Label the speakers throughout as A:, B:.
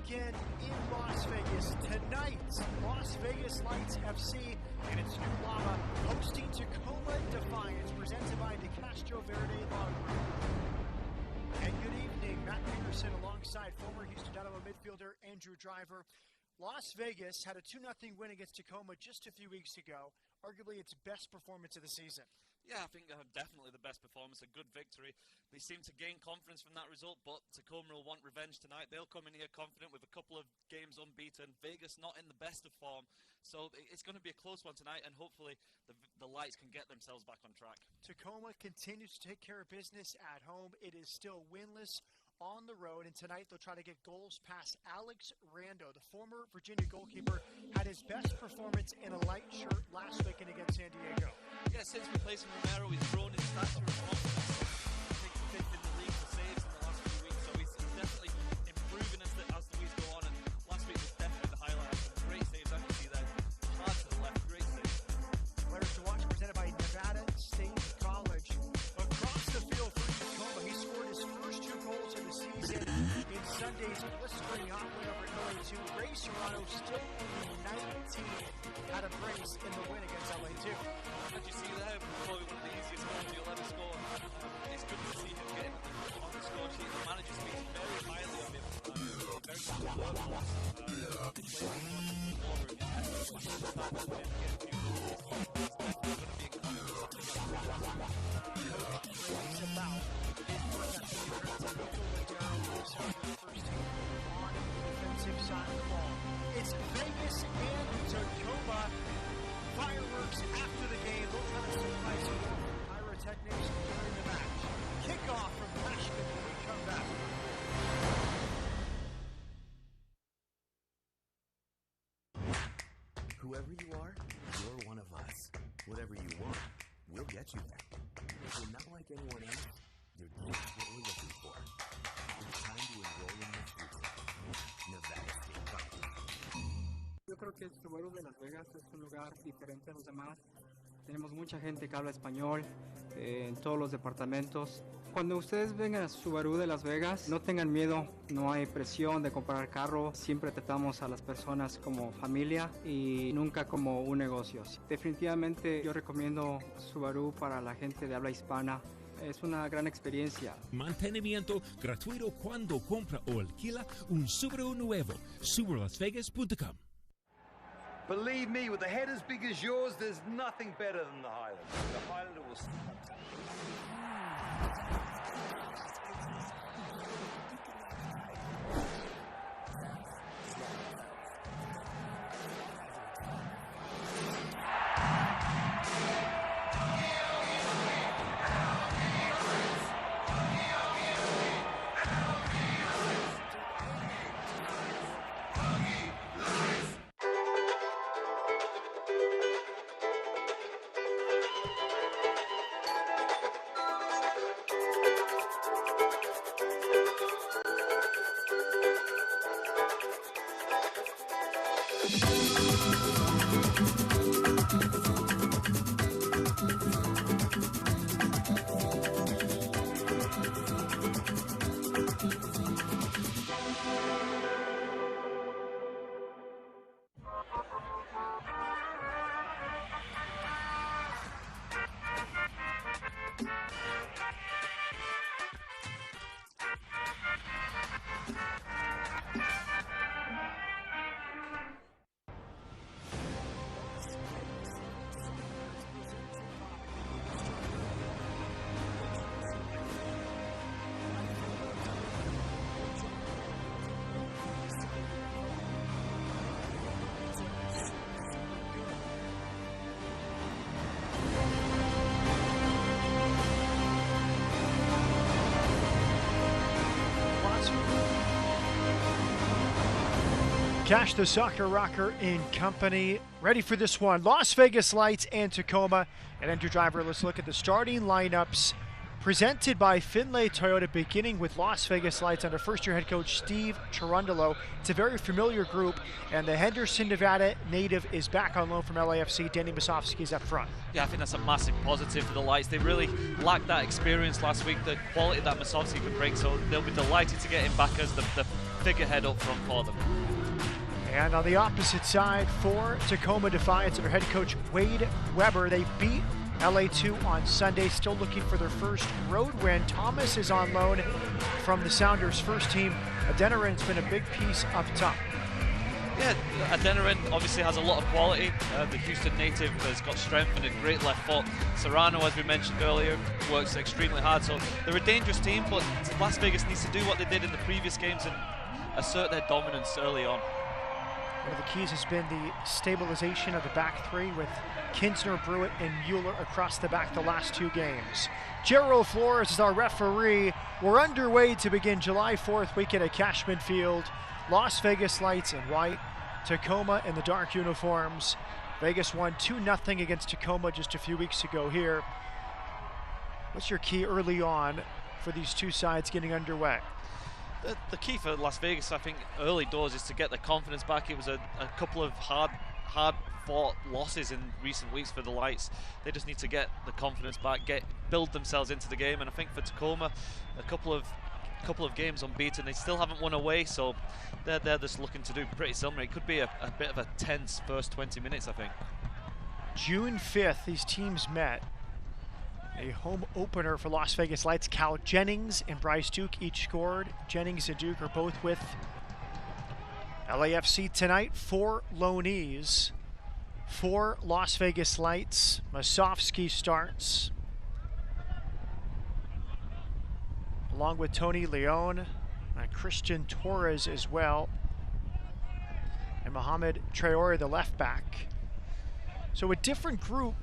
A: weekend in Las Vegas. Tonight, Las Vegas Lights FC and its new llama hosting Tacoma Defiance, presented by De Castro Verde Law Group. And good evening, Matt Peterson alongside former Houston Dynamo midfielder Andrew Driver. Las Vegas had a 2-0 win against Tacoma just a few weeks ago, arguably its best performance of the season.
B: Yeah, I think definitely the best performance, a good victory. They seem to gain confidence from that result, but Tacoma will want revenge tonight. They'll come in here confident with a couple of games unbeaten. Vegas not in the best of form, so it's going to be a close one tonight, and hopefully the Lights can get themselves back on track. Tacoma
A: continues to take care of business at home. It is still winless on the road, and tonight they'll try to get goals past Alex Rando. The former Virginia goalkeeper had his best performance in a light shirt last weekend against San Diego.
B: Yeah, since replacing Romero, he's grown in stature and confidence. I think fifth in the league for saves in the last few weeks, so he's definitely improving as the weeks go on, and last week was definitely the highlight. Some great saves I can see there. Hard to the left, great saves.
A: Players to watch presented by Nevada State College. Across the field for Tacoma, he scored his first 2 goals of the season in Sunday's blistering hot win over LA2. Ray Serrano still 19 had a brace in the win against LA2.
B: As you see there, probably one of the easiest goals you'll ever score. It's good to see him getting on the score sheet. The manager speaks very highly of him. Very good work. The players want to more of him. Start to win, get a few goals. It's definitely going to be a contest.
A: It's about his work at the Nico Ladero is on the first team on the defensive side of the ball. It's Vegas and Tacoma. Fireworks after the game. They'll try to surprise some pyrotechnics during the match. Kickoff from Cashman when we come back.
C: Whoever you are, you're one of us. Whatever you want, we'll get you there. If you're not like anyone else, you're just what we're looking for. It's time to enroll in the future. Nevada State College.
D: Yo creo que el Subaru de Las Vegas es un lugar diferente a los demás. Tenemos mucha gente que habla español en todos los departamentos. Cuando ustedes vengan a Subaru de Las Vegas, no tengan miedo, no hay presión de comprar carro. Siempre tratamos a las personas como familia y nunca como un negocio. Definitivamente yo recomiendo Subaru para la gente de habla hispana. Es una gran experiencia.
E: Mantenimiento gratuito cuando compra o alquila un Subaru nuevo. SubaruLasVegas.com.
F: Believe me, with a head as big as yours, there's nothing better than the Highlander. The Highlander will...
A: Cash the Soccer Rocker in company. Ready for this one. Las Vegas Lights and Tacoma. And Andrew Driver, let's look at the starting lineups presented by Finlay Toyota, beginning with Las Vegas Lights under first-year head coach Steve Cherundolo. It's a very familiar group, and the Henderson, Nevada native is back on loan from LAFC. Danny Masovsky is up front.
B: Yeah, I think that's a massive positive for the Lights. They really lacked that experience last week, the quality that Masovsky could bring, so they'll be delighted to get him back as the figurehead up front for them.
G: And on the opposite side for Tacoma Defiance under head coach Wade Weber, they beat LA2 on Sunday, still looking for their first road win. Thomas is on loan from the Sounders' first team. Adeniran's been a big piece up top.
B: Yeah, Adeniran obviously has a lot of quality. The Houston native has got strength and a great left foot. Serrano, as we mentioned earlier, works extremely hard. So they're a dangerous team, but Las Vegas needs to do what they did in the previous games and assert their dominance early on.
G: One of the keys has been the stabilization of the back three with Kinsner, Brewitt, and Mueller across the back the last two games. Gerald Flores is our referee. We're underway to begin July 4th weekend at Cashman Field. Las Vegas lights in white, Tacoma in the dark uniforms. Vegas won 2-0 against Tacoma just a few weeks ago here. What's your key early on for these two sides getting underway?
B: The key for Las Vegas, I think, early doors is to get the confidence back. It was a couple of hard-fought losses in recent weeks for the Lights. They just need to get the confidence back, build themselves into the game. And I think for Tacoma, a couple of games unbeaten. They still haven't won away, so they're just looking to do pretty similar. It could be a bit of a tense first 20 minutes, I think.
G: June 5th, these teams met. A home opener for Las Vegas Lights. Cal Jennings and Bryce Duke each scored. Jennings and Duke are both with LAFC tonight. 4 loanees for Las Vegas Lights. Masofsky starts, along with Tony Leon and Christian Torres as well, and Mohamed Traore, the left back. So a different group.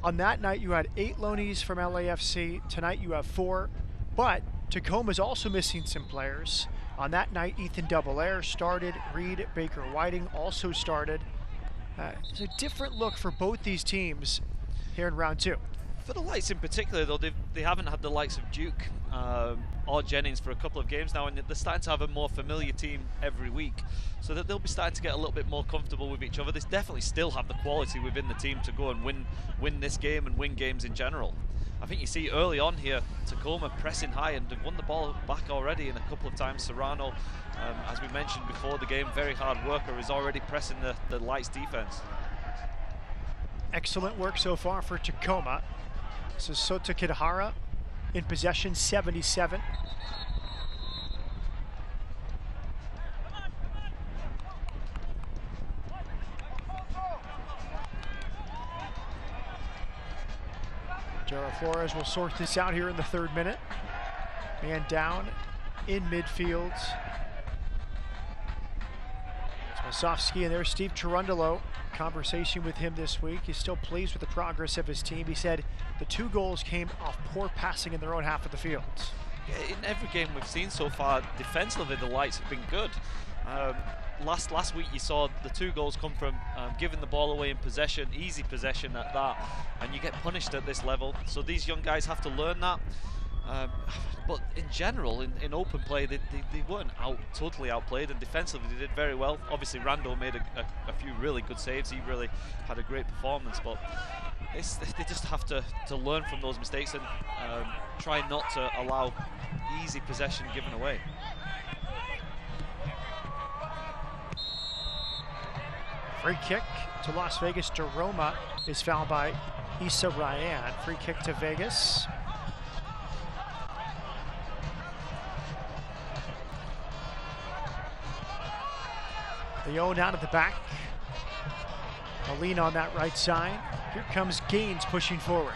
G: On that night, you had 8 loanees from LAFC. Tonight, you have 4. But Tacoma's also missing some players. On that night, Ethan Double-Air started. Reed Baker-Whiting also started. It's a different look for both these teams here in round 2.
B: For the Lights in particular, though, they haven't had the likes of Duke or Jennings for a couple of games now, and they're starting to have a more familiar team every week, so that they'll be starting to get a little bit more comfortable with each other. They definitely still have the quality within the team to go and win this game and win games in general. I think you see early on here, Tacoma pressing high, and they've won the ball back already in a couple of times. Serrano, as we mentioned before the game, very hard worker, is already pressing the Lights defense.
G: Excellent work so far for Tacoma. This is Sota Kidahara in possession, 77. Gerald Flores will sort this out here in the 3rd minute. Man down in midfield. Masofsky, and there's Steve Cherundolo. Conversation with him this week. He's still pleased with the progress of his team. He said the 2 goals came off poor passing in their own half of the field.
B: Yeah, in every game we've seen so far, defensively the Lights have been good. Last week you saw the 2 goals come from giving the ball away in possession, easy possession at that, and you get punished at this level. So these young guys have to learn that. But in general, in open play, they weren't totally outplayed, and defensively they did very well. Obviously, Randall made a few really good saves. He really had a great performance, but they just have to learn from those mistakes and try not to allow easy possession given away.
G: Free kick to Las Vegas. Jeroma is fouled by Issa Ryan. Free kick to Vegas. Leon out of the back. Molina on that right side. Here comes Gaines pushing forward.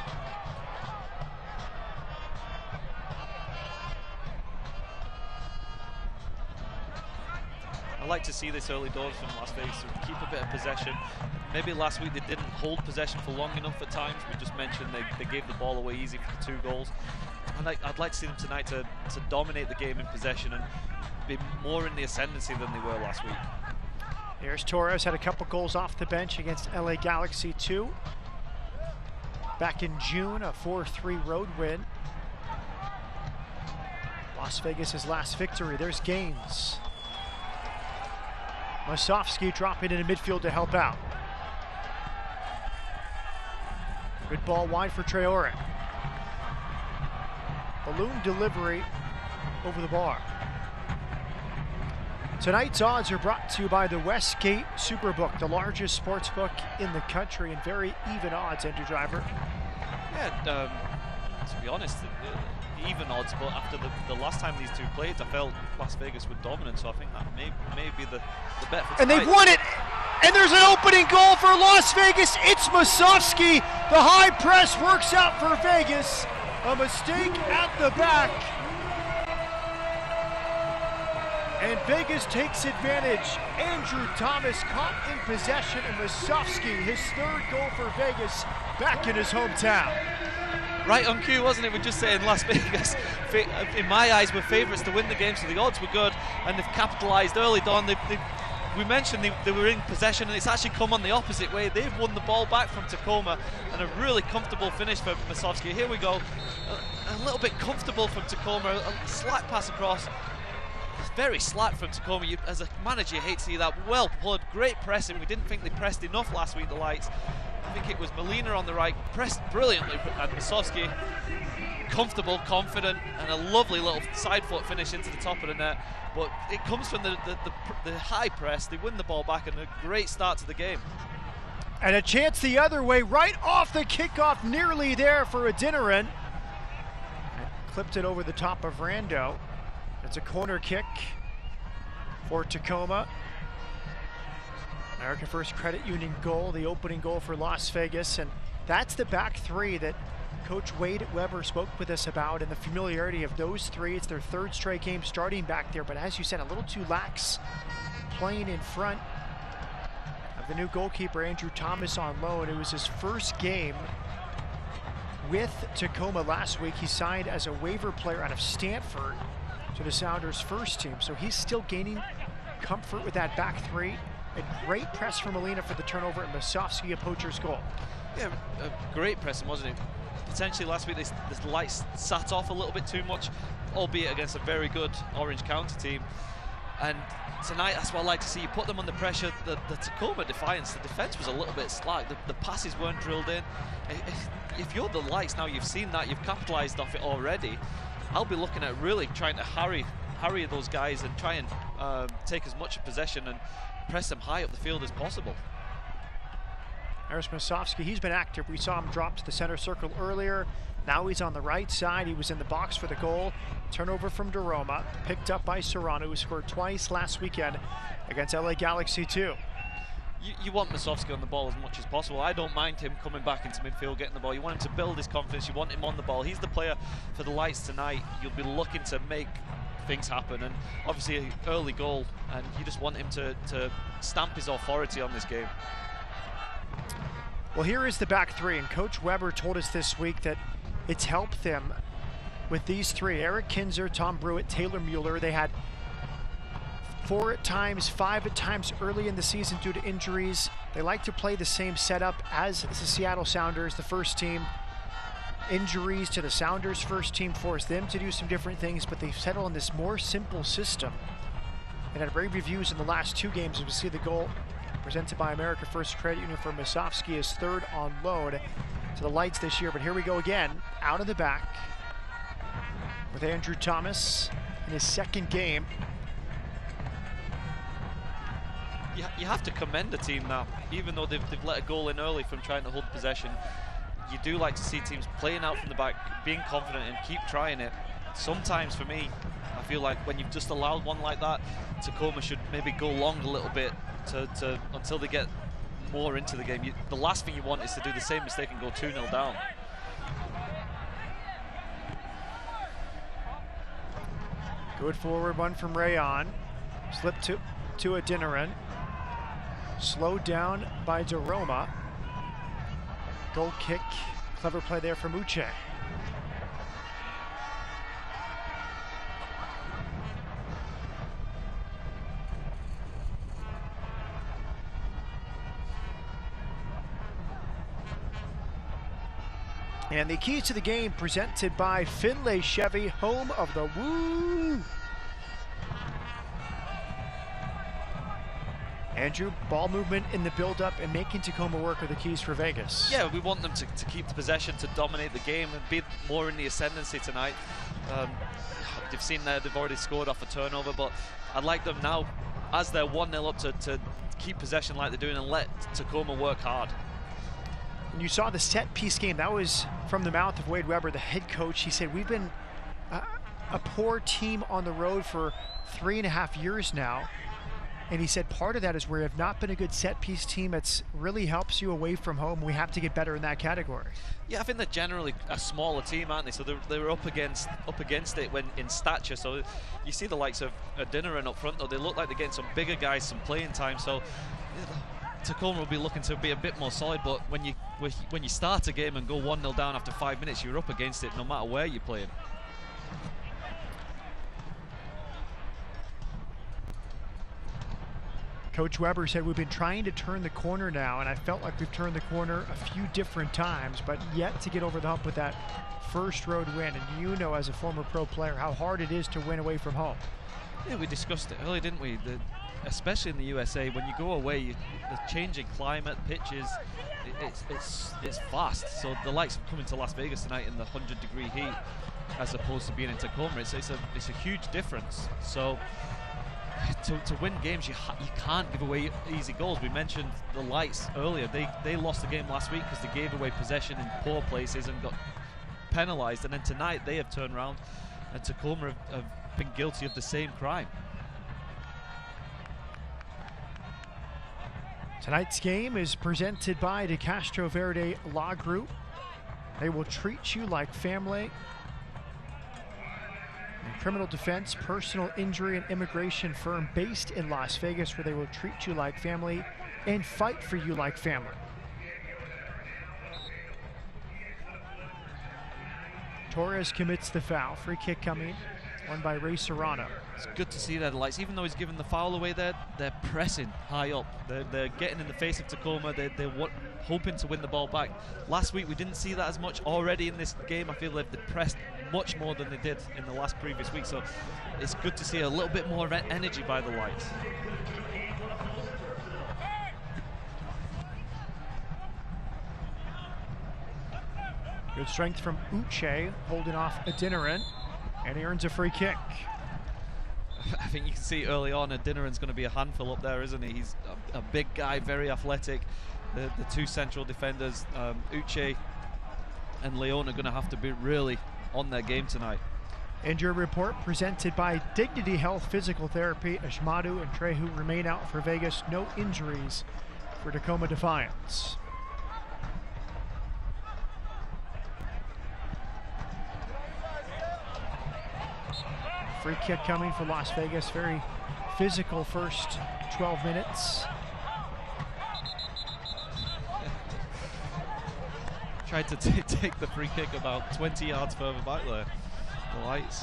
B: I like to see this early doors from Las Vegas to keep a bit of possession. Maybe last week they didn't hold possession for long enough at times. We just mentioned they gave the ball away easy for the 2 goals. I'd like to see them tonight to dominate the game in possession and be more in the ascendancy than they were last week.
G: Here's Torres, had a couple goals off the bench against LA Galaxy 2. Back in June, a 4-3 road win. Las Vegas' last victory. There's Gaines. Masofsky dropping into midfield to help out. Good ball wide for Traore. Balloon delivery over the bar. Tonight's odds are brought to you by the Westgate Superbook, the largest sports book in the country, and very even odds, Andrew Driver.
B: Yeah, to be honest, even odds, but after the last time these two played, I felt Las Vegas were dominant, so I think that may be the bet for tonight.
G: And they've won it! And there's an opening goal for Las Vegas. It's Masovsky. The high press works out for Vegas. A mistake at the back. And Vegas takes advantage. Andrew Thomas caught in possession, and Masovsky, his third goal for Vegas, back in his hometown.
B: Right on cue, wasn't it? We're just saying Las Vegas, in my eyes, were favourites to win the game, so the odds were good, and they've capitalised early on. We mentioned they were in possession, and it's actually come on the opposite way. They've won the ball back from Tacoma, and a really comfortable finish for Masovsky. Here we go, a little bit comfortable from Tacoma, a slack pass across. Very slack from Tacoma. As a manager, you hate to see that. Well played, great pressing. We didn't think they pressed enough last week, the Lights. I think it was Molina on the right, pressed brilliantly, and Masovsky, comfortable, confident, and a lovely little side foot finish into the top of the net. But it comes from the high press. They win the ball back, and a great start to the game.
G: And a chance the other way, right off the kickoff, nearly there for Adinarin. And clipped it over the top of Rando. It's a corner kick for Tacoma. American First Credit Union goal, the opening goal for Las Vegas. And that's the back three that Coach Wade Weber spoke with us about, and the familiarity of those three. It's their third straight game starting back there, but as you said, a little too lax playing in front of the new goalkeeper, Andrew Thomas, on loan. It was his first game with Tacoma last week. He signed as a waiver player out of Stanford to the Sounders' first team, so he's still gaining comfort with that back three. A great press from Molina for the turnover, and Masovsky a poacher's goal. Yeah,
B: a great pressing, wasn't it? Potentially last week the Lights sat off a little bit too much, albeit against a very good Orange County team. And tonight, that's what I like to see. You put them under pressure. The Tacoma Defiance, the defense was a little bit slack. The passes weren't drilled in. If you're the Lights now, you've seen that, you've capitalized off it already. I'll be looking at really trying to harry those guys and try and take as much possession and press them high up the field as possible.
G: There's Masovsky. He's been active. We saw him drop to the center circle earlier. Now he's on the right side. He was in the box for the goal. Turnover from Daroma, picked up by Serrano, who scored twice last weekend against LA Galaxy 2.
B: You want Masovsky on the ball as much as possible. I don't mind him coming back into midfield, getting the ball. You want him to build his confidence. You want him on the ball. He's the player for the Lights tonight. You'll be looking to make things happen, and obviously an early goal, and you just want him to stamp his authority on this game.
G: Well, here is the back three, and Coach Weber told us this week that it's helped them with these three: Eric Kinzer, Tom Brewitt, Taylor Mueller. They had 4 at times, 5 at times early in the season due to injuries. They like to play the same setup as the Seattle Sounders, the first team. Injuries to the Sounders' first team forced them to do some different things, but they've settled on this more simple system. And had great reviews in the last 2 games. As we see the goal presented by America First Credit Union for Masovsky, is third on loan to the Lights this year. But here we go again, out of the back with Andrew Thomas in his second game.
B: You have to commend the team now, even though they've let a goal in early from trying to hold possession. You do like to see teams playing out from the back, being confident, and keep trying it. Sometimes for me, I feel like when you've just allowed one like that, Tacoma should maybe go long a little bit until they get more into the game. The last thing you want is to do the same mistake and go 2-0 down.
G: Good forward one from Rayon. Slip to Adinarin. Slowed down by Daroma. Goal kick. Clever play there from Uche. And the keys to the game presented by Finlay Chevy, home of the Woo! Andrew, ball movement in the build-up and making Tacoma work are the keys for Vegas.
B: Yeah, we want them to keep the possession, to dominate the game and be more in the ascendancy tonight. You've seen they've already scored off a turnover, but I'd like them now, as they're 1-0 up, to keep possession like they're doing and let Tacoma work hard.
G: And you saw the set-piece game. That was from the mouth of Wade Weber, the head coach. He said, we've been a poor team on the road for 3.5 years now. And he said part of that is we have not been a good set-piece team. It really helps you away from home. We have to get better in that category.
B: Yeah, I think they're generally a smaller team, aren't they? So they're up against it when in stature. So you see the likes of Adinaran up front, though. They look like they're getting some bigger guys some playing time. So Tacoma will be looking to be a bit more solid. But when you start a game and go 1-0 down after 5 minutes, you're up against it no matter where you're playing.
G: Coach Weber said we've been trying to turn the corner now, and I felt like we've turned the corner a few different times, but yet to get over the hump with that first road win. And you know, as a former pro player, how hard it is to win away from home.
B: Yeah, we discussed it earlier, didn't we? Especially in the USA, when you go away, the changing climate, pitches, it's fast. So the likes of coming to Las Vegas tonight in the 100-degree heat, as opposed to being in Tacoma, it's a huge difference. So to win games, you can't give away easy goals. We mentioned the Lights earlier. They lost the game last week because they gave away possession in poor places and got penalised. And then tonight they have turned around, and Tacoma have been guilty of the same crime.
G: Tonight's game is presented by De Castro Verde Law Group. They will treat you like family. And criminal defense, personal injury, and immigration firm based in Las Vegas, where they will treat you like family and fight for you like family. Torres commits the foul. Free kick coming, won by Ray Serrano.
B: It's good to see that, Lights. Even though he's given the foul away there, they're pressing high up. They're getting in the face of Tacoma. They're hoping to win the ball back. Last week we didn't see that as much. Already in this game, I feel they've pressed much more than they did in the last previous week. So it's good to see a little bit more energy by the Lights.
G: Good strength from Uche, holding off Adinaran, and he earns a free kick.
B: I think you can see early on Adinaran's going to be a handful up there, isn't he? He's a big guy, very athletic. The two central defenders, Uche and Leon, are going to have to be really on their game tonight.
G: Injury report presented by Dignity Health Physical Therapy. Ashmadu and Trehu remain out for Vegas. No injuries for Tacoma Defiance. Free kick coming for Las Vegas. Very physical first 12 minutes.
B: Tried to take the free kick about 20 yards further back there. The Lights.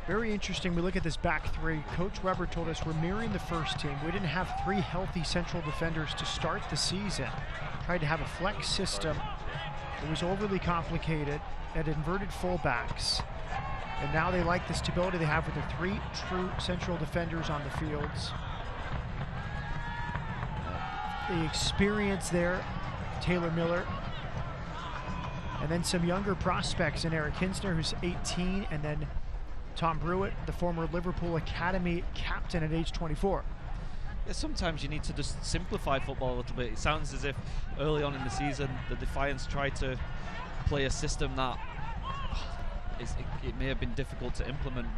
G: Very interesting. We look at this back three. Coach Weber told us we're mirroring the first team. We didn't have three healthy central defenders to start the season. Tried to have a flex system. It was overly complicated. Had inverted fullbacks, and now they like the stability they have with the three true central defenders on the fields. The experience there, Taylor Miller, and then some younger prospects in Eric Hinsner, who's 18, and then Tom Brewitt, the former Liverpool Academy captain at age 24.
B: Yeah, sometimes you need to just simplify football a little bit. It sounds as if early on in the season the Defiance tried to play a system that it may have been difficult to implement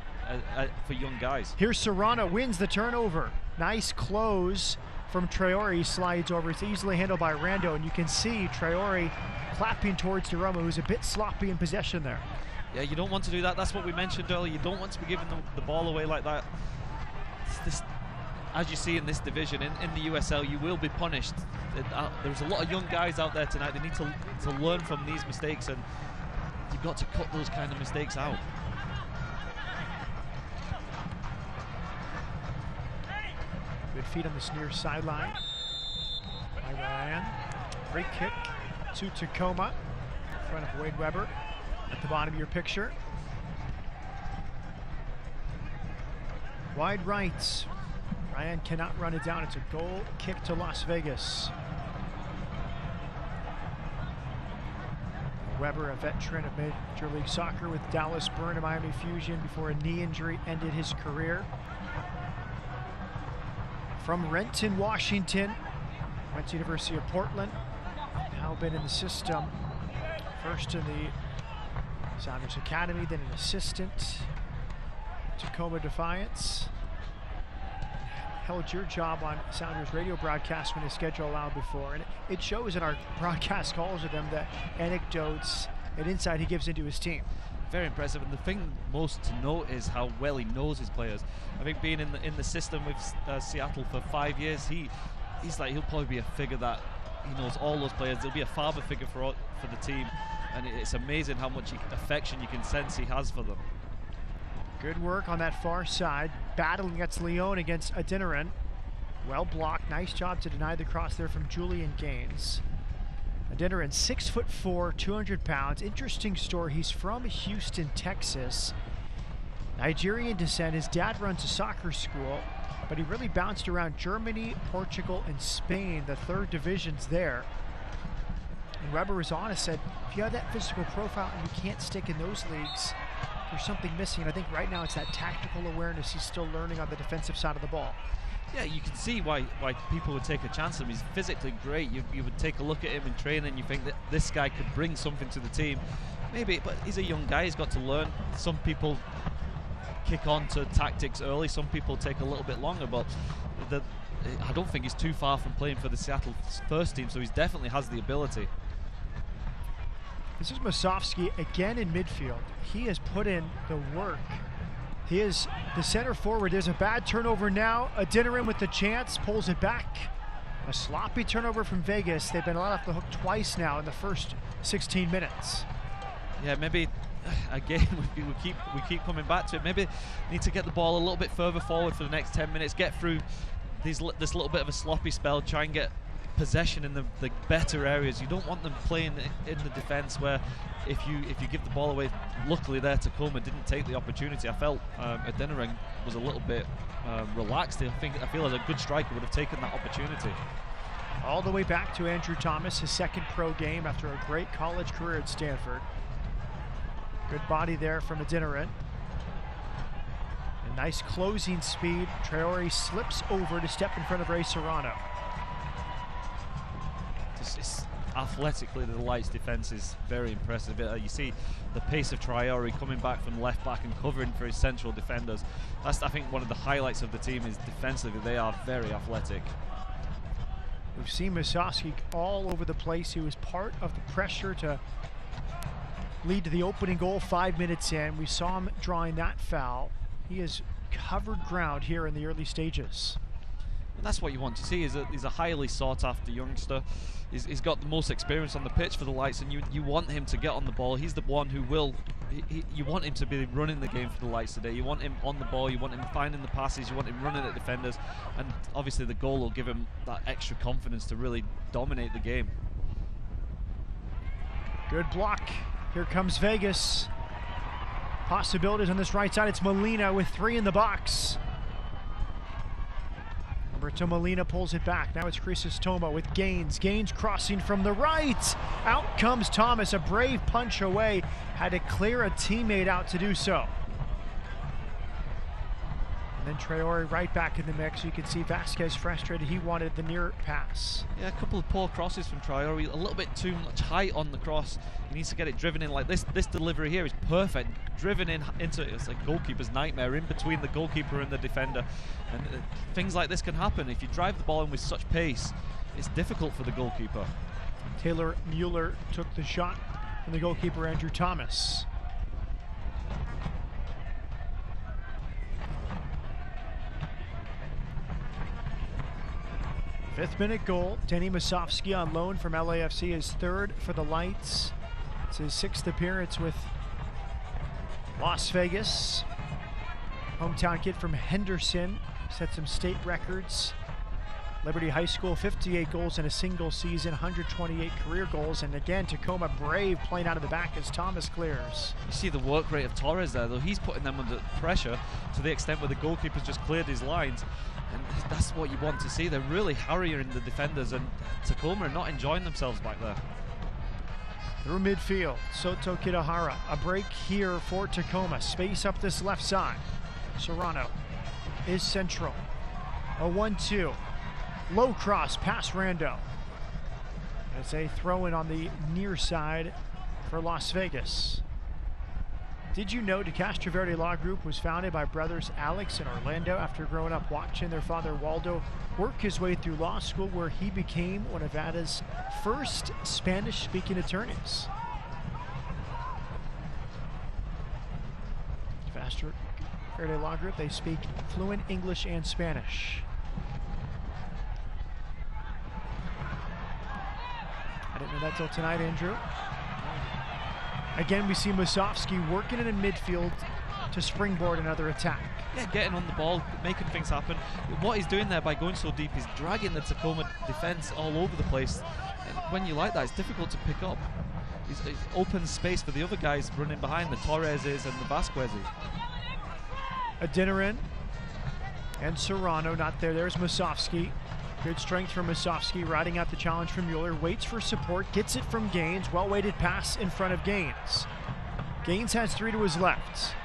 B: for young guys.
G: Here's Serrano, wins the turnover. Nice close from Traore, slides over. It's easily handled by Rando, and you can see Traore clapping towards DeRoma, who's a bit sloppy in possession there.
B: Yeah, you don't want to do that. That's what we mentioned earlier. You don't want to be giving the ball away like that. As you see in this division, in the USL, you will be punished. There's a lot of young guys out there tonight. They need to learn from these mistakes, and you've got to cut those kind of mistakes out.
G: Good feet on the near sideline by Ryan. Great kick to Tacoma in front of Wade Weber at the bottom of your picture. Wide right. Ryan cannot run it down. It's a goal kick to Las Vegas. Weber, a veteran of Major League Soccer with Dallas Burn and Miami Fusion before a knee injury ended his career. From Renton, Washington, went to University of Portland. Now been in the system. First in the Sounders Academy, then an assistant. Tacoma Defiance. Held your job on Sounders radio broadcast when the schedule allowed before. And it shows in our broadcast calls with him the anecdotes and insight he gives into his team.
B: Very impressive, and the thing most to note is how well he knows his players. I think being in the system with Seattle for 5 years, he'll probably be a figure that he knows all those players. He'll be a father figure for the team, and it's amazing how much affection you can sense he has for them.
G: Good work on that far side, battling against Leon against Adinaran. Well blocked, nice job to deny the cross there from Julian Gaines. Adinaran, 6'4", 200 pounds. Interesting story, he's from Houston, Texas. Nigerian descent, his dad runs a soccer school, but he really bounced around Germany, Portugal, and Spain, the third divisions there. And Weber was honest, said, if you have that physical profile and you can't stick in those leagues, there's something missing. And I think right now it's that tactical awareness he's still learning on the defensive side of the ball.
B: Yeah, you can see why people would take a chance on him. He's physically great. You would take a look at him in training, you think that this guy could bring something to the team. Maybe, but he's a young guy, he's got to learn. Some people kick on to tactics early, some people take a little bit longer, but I don't think he's too far from playing for the Seattle first team, so he definitely has the ability.
G: This is Masovsky again in midfield. He has put in the work. He is the center forward. There's a bad turnover now. Adinaran with the chance, pulls it back. A sloppy turnover from Vegas. They've been let off the hook twice now in the first 16 minutes.
B: Yeah, maybe again we keep coming back to it. Maybe need to get the ball a little bit further forward for the next 10 minutes. Get through this little bit of a sloppy spell. Try and get possession in the better areas. You don't want them playing in the defense where if you give the ball away. Luckily there Tacoma didn't take the opportunity. I felt Adinaran was a little bit relaxed. I feel as a good striker would have taken that opportunity.
G: All the way back to Andrew Thomas, his second pro game after a great college career at Stanford. Good body there from Adinaran. A nice closing speed. Traore slips over to step in front of Ray Serrano.
B: It's athletically, the Lights defense is very impressive. You see the pace of Traore coming back from left back and covering for his central defenders. That's, I think, one of the highlights of the team is defensively they are very athletic.
G: We've seen Masovsky all over the place. He was part of the pressure to lead to the opening goal 5 minutes in. We saw him drawing that foul. He has covered ground here in the early stages.
B: And that's what you want to see. He's a highly sought after youngster. He's got the most experience on the pitch for the Lights, and you want him to get on the ball. He's the one who will. You want him to be running the game for the Lights today. You want him on the ball. You want him finding the passes. You want him running at defenders, and obviously the goal will give him that extra confidence to really dominate the game.
G: Good block. Here comes Vegas. Possibilities on this right side. It's Molina with 3 in the box. Roberto Molina pulls it back. Now it's Crisostoma with Gaines. Gaines crossing from the right. Out comes Thomas. A brave punch away. Had to clear a teammate out to do so. And then Traore right back in the mix. You can see Vasquez frustrated. He wanted the near pass.
B: Yeah, a couple of poor crosses from Traore. A little bit too much height on the cross. He needs to get it driven in like this. This delivery here is perfect. Driven in into, it's a goalkeeper's nightmare, in between the goalkeeper and the defender. And things like this can happen. If you drive the ball in with such pace, it's difficult for the goalkeeper.
G: Taylor Mueller took the shot from the goalkeeper, Andrew Thomas. Fifth-minute goal. Denny Masovsky on loan from LAFC, his 3rd for the Lights. It's his 6th appearance with Las Vegas. Hometown kid from Henderson. Set some state records Liberty High School, 58 goals in a single season, 128 career goals. And again, Tacoma brave playing out of the back as Thomas clears.
B: You see the work rate of Torres there, though. He's putting them under pressure to the extent where the goalkeeper's just cleared his lines. And that's what you want to see. They're really harrying the defenders, and Tacoma are not enjoying themselves back there.
G: Through midfield, Soto Kitahara. A break here for Tacoma. Space up this left side. Serrano is central. A 1-2. Low cross past Rando. It's a throw in on the near side for Las Vegas. Did you know De Castro Verde Law Group was founded by brothers Alex and Orlando after growing up watching their father Waldo work his way through law school, where he became one of Nevada's first Spanish-speaking attorneys? De Castro Verde Law Group, they speak fluent English and Spanish. I didn't know that till tonight, Andrew. Again, we see Musovski working it in midfield to springboard another attack.
B: Yeah, getting on the ball, making things happen. What he's doing there by going so deep is dragging the Tacoma defense all over the place. And when you like that, it's difficult to pick up. He's open space for the other guys running behind, the Torreses and the Vasquezes.
G: Adinarin and Serrano not there. There's Musovski. Good strength from Musovski, riding out the challenge from Mueller. Waits for support, gets it from Gaines. Well-weighted pass in front of Gaines. Gaines has 3 to his left.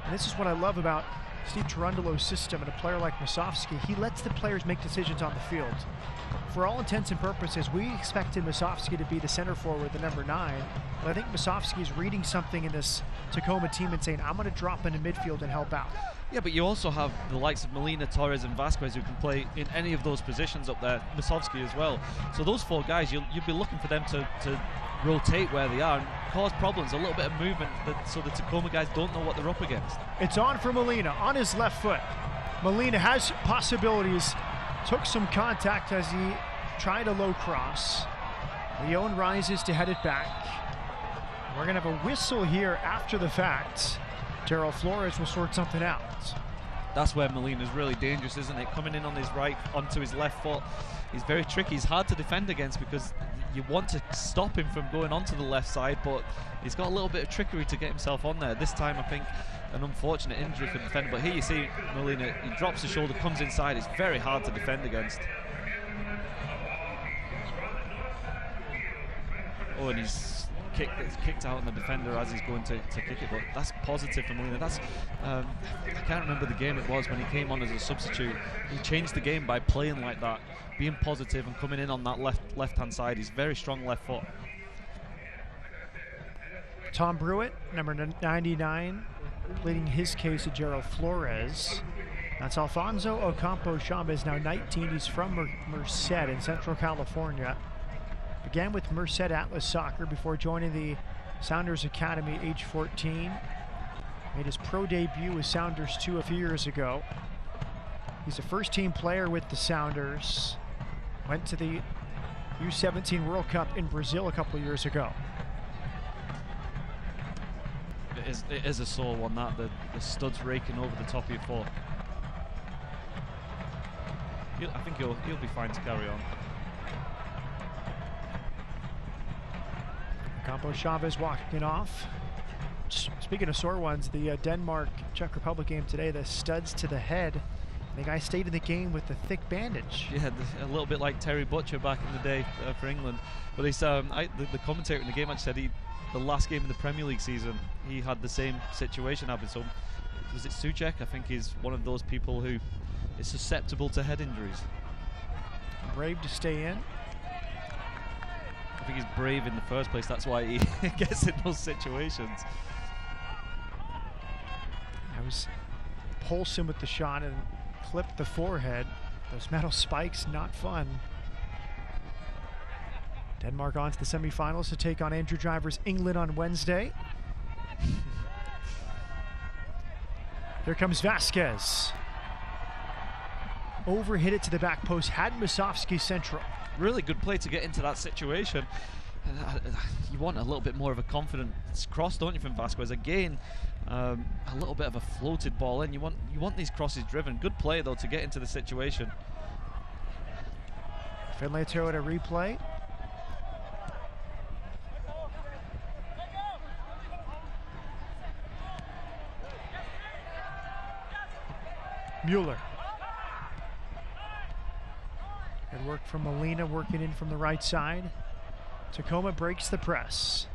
G: And this is what I love about Steve Cherundolo's system and a player like Musovski. He lets the players make decisions on the field. For all intents and purposes, we expected Musovski to be the center forward, the number 9. But I think Musovski is reading something in this Tacoma team and saying, I'm going to drop into midfield and help out.
B: Yeah, but you also have the likes of Molina, Torres and Vasquez who can play in any of those positions up there, Musovski as well. So those 4 guys, you'll be looking for them to rotate where they are and cause problems, a little bit of movement so the Tacoma guys don't know what they're up against.
G: It's on for Molina, on his left foot. Molina has possibilities, took some contact as he tried a low cross. Leon rises to head it back. We're going to have a whistle here after the fact. Terrell Flores will sort something out.
B: That's where Molina's really dangerous, isn't it? Coming in on his right, onto his left foot. He's very tricky. He's hard to defend against because you want to stop him from going onto the left side, but he's got a little bit of trickery to get himself on there. This time, I think, an unfortunate injury for the defender. But here you see Molina, he drops the shoulder, comes inside. It's very hard to defend against. Oh, and he's kicked out on the defender as he's going to kick it, but that's positive for Molina. That's I can't remember the game it was when he came on as a substitute. He changed the game by playing like that, being positive and coming in on that left-hand side. He's very strong left foot.
G: Tom Brewitt, number 99, pleading his case to Gerald Flores. That's Alfonso Ocampo Chavez, now 19. He's from Merced in Central California. Began with Merced Atlas Soccer before joining the Sounders Academy age 14. Made his pro debut with Sounders 2 a few years ago. He's a first-team player with the Sounders. Went to the U17 World Cup in Brazil a couple of years ago.
B: It is a sore one, that. The studs raking over the top of your foot. I think he'll be fine to carry on.
G: Campo Chavez walking off. Speaking of sore ones, the Denmark-Czech Republic game today, the studs to the head. The guy stayed in the game with the thick bandage.
B: Yeah, a little bit like Terry Butcher back in the day for England. But he's, the commentator in the game actually said the last game of the Premier League season, he had the same situation happen. So was it Suchek? I think he's one of those people who is susceptible to head injuries.
G: Brave to stay in.
B: I think he's brave in the first place. That's why he gets in those situations.
G: I was pulsing with the shot and clipped the forehead. Those metal spikes, not fun. Denmark on to the semifinals to take on Andrew Driver's England on Wednesday. Here comes Vasquez. Overhit it to the back post, had Musovski central.
B: Really good play to get into that situation. You want a little bit more of a confident cross, don't you, from Vasquez? Again, a little bit of a floated ball in. You want these crosses driven. Good play though to get into the situation.
G: Finlay Toyota replay. Mueller. Good work from Molina, working in from the right side. Tacoma breaks the press.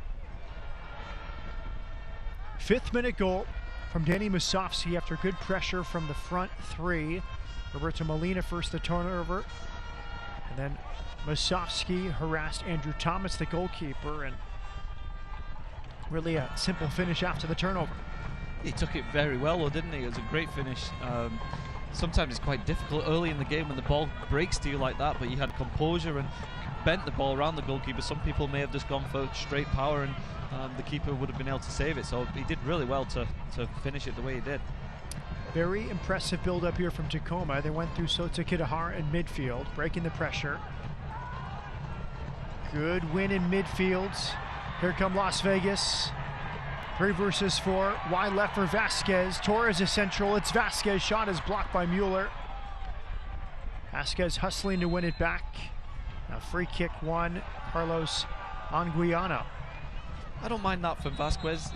G: 5th minute goal from Danny Musovski after good pressure from the front three. Roberto Molina first the turnover, and then Musovski harassed Andrew Thomas, the goalkeeper, and really a simple finish after the turnover.
B: He took it very well, though, didn't he? It was a great finish. Sometimes it's quite difficult early in the game when the ball breaks to you like that, but he had composure and bent the ball around the goalkeeper. Some people may have just gone for straight power, and the keeper would have been able to save it. So he did really well to finish it the way he did.
G: Very impressive build-up here from Tacoma. They went through Sota Kitahara in midfield, breaking the pressure. Good win in midfield. Here come Las Vegas. 3 versus 4. Wide left for Vasquez. Torres is central. It's Vasquez. Shot is blocked by Mueller. Vasquez hustling to win it back. A free kick won. Carlos Anguiano.
B: I don't mind that from Vasquez.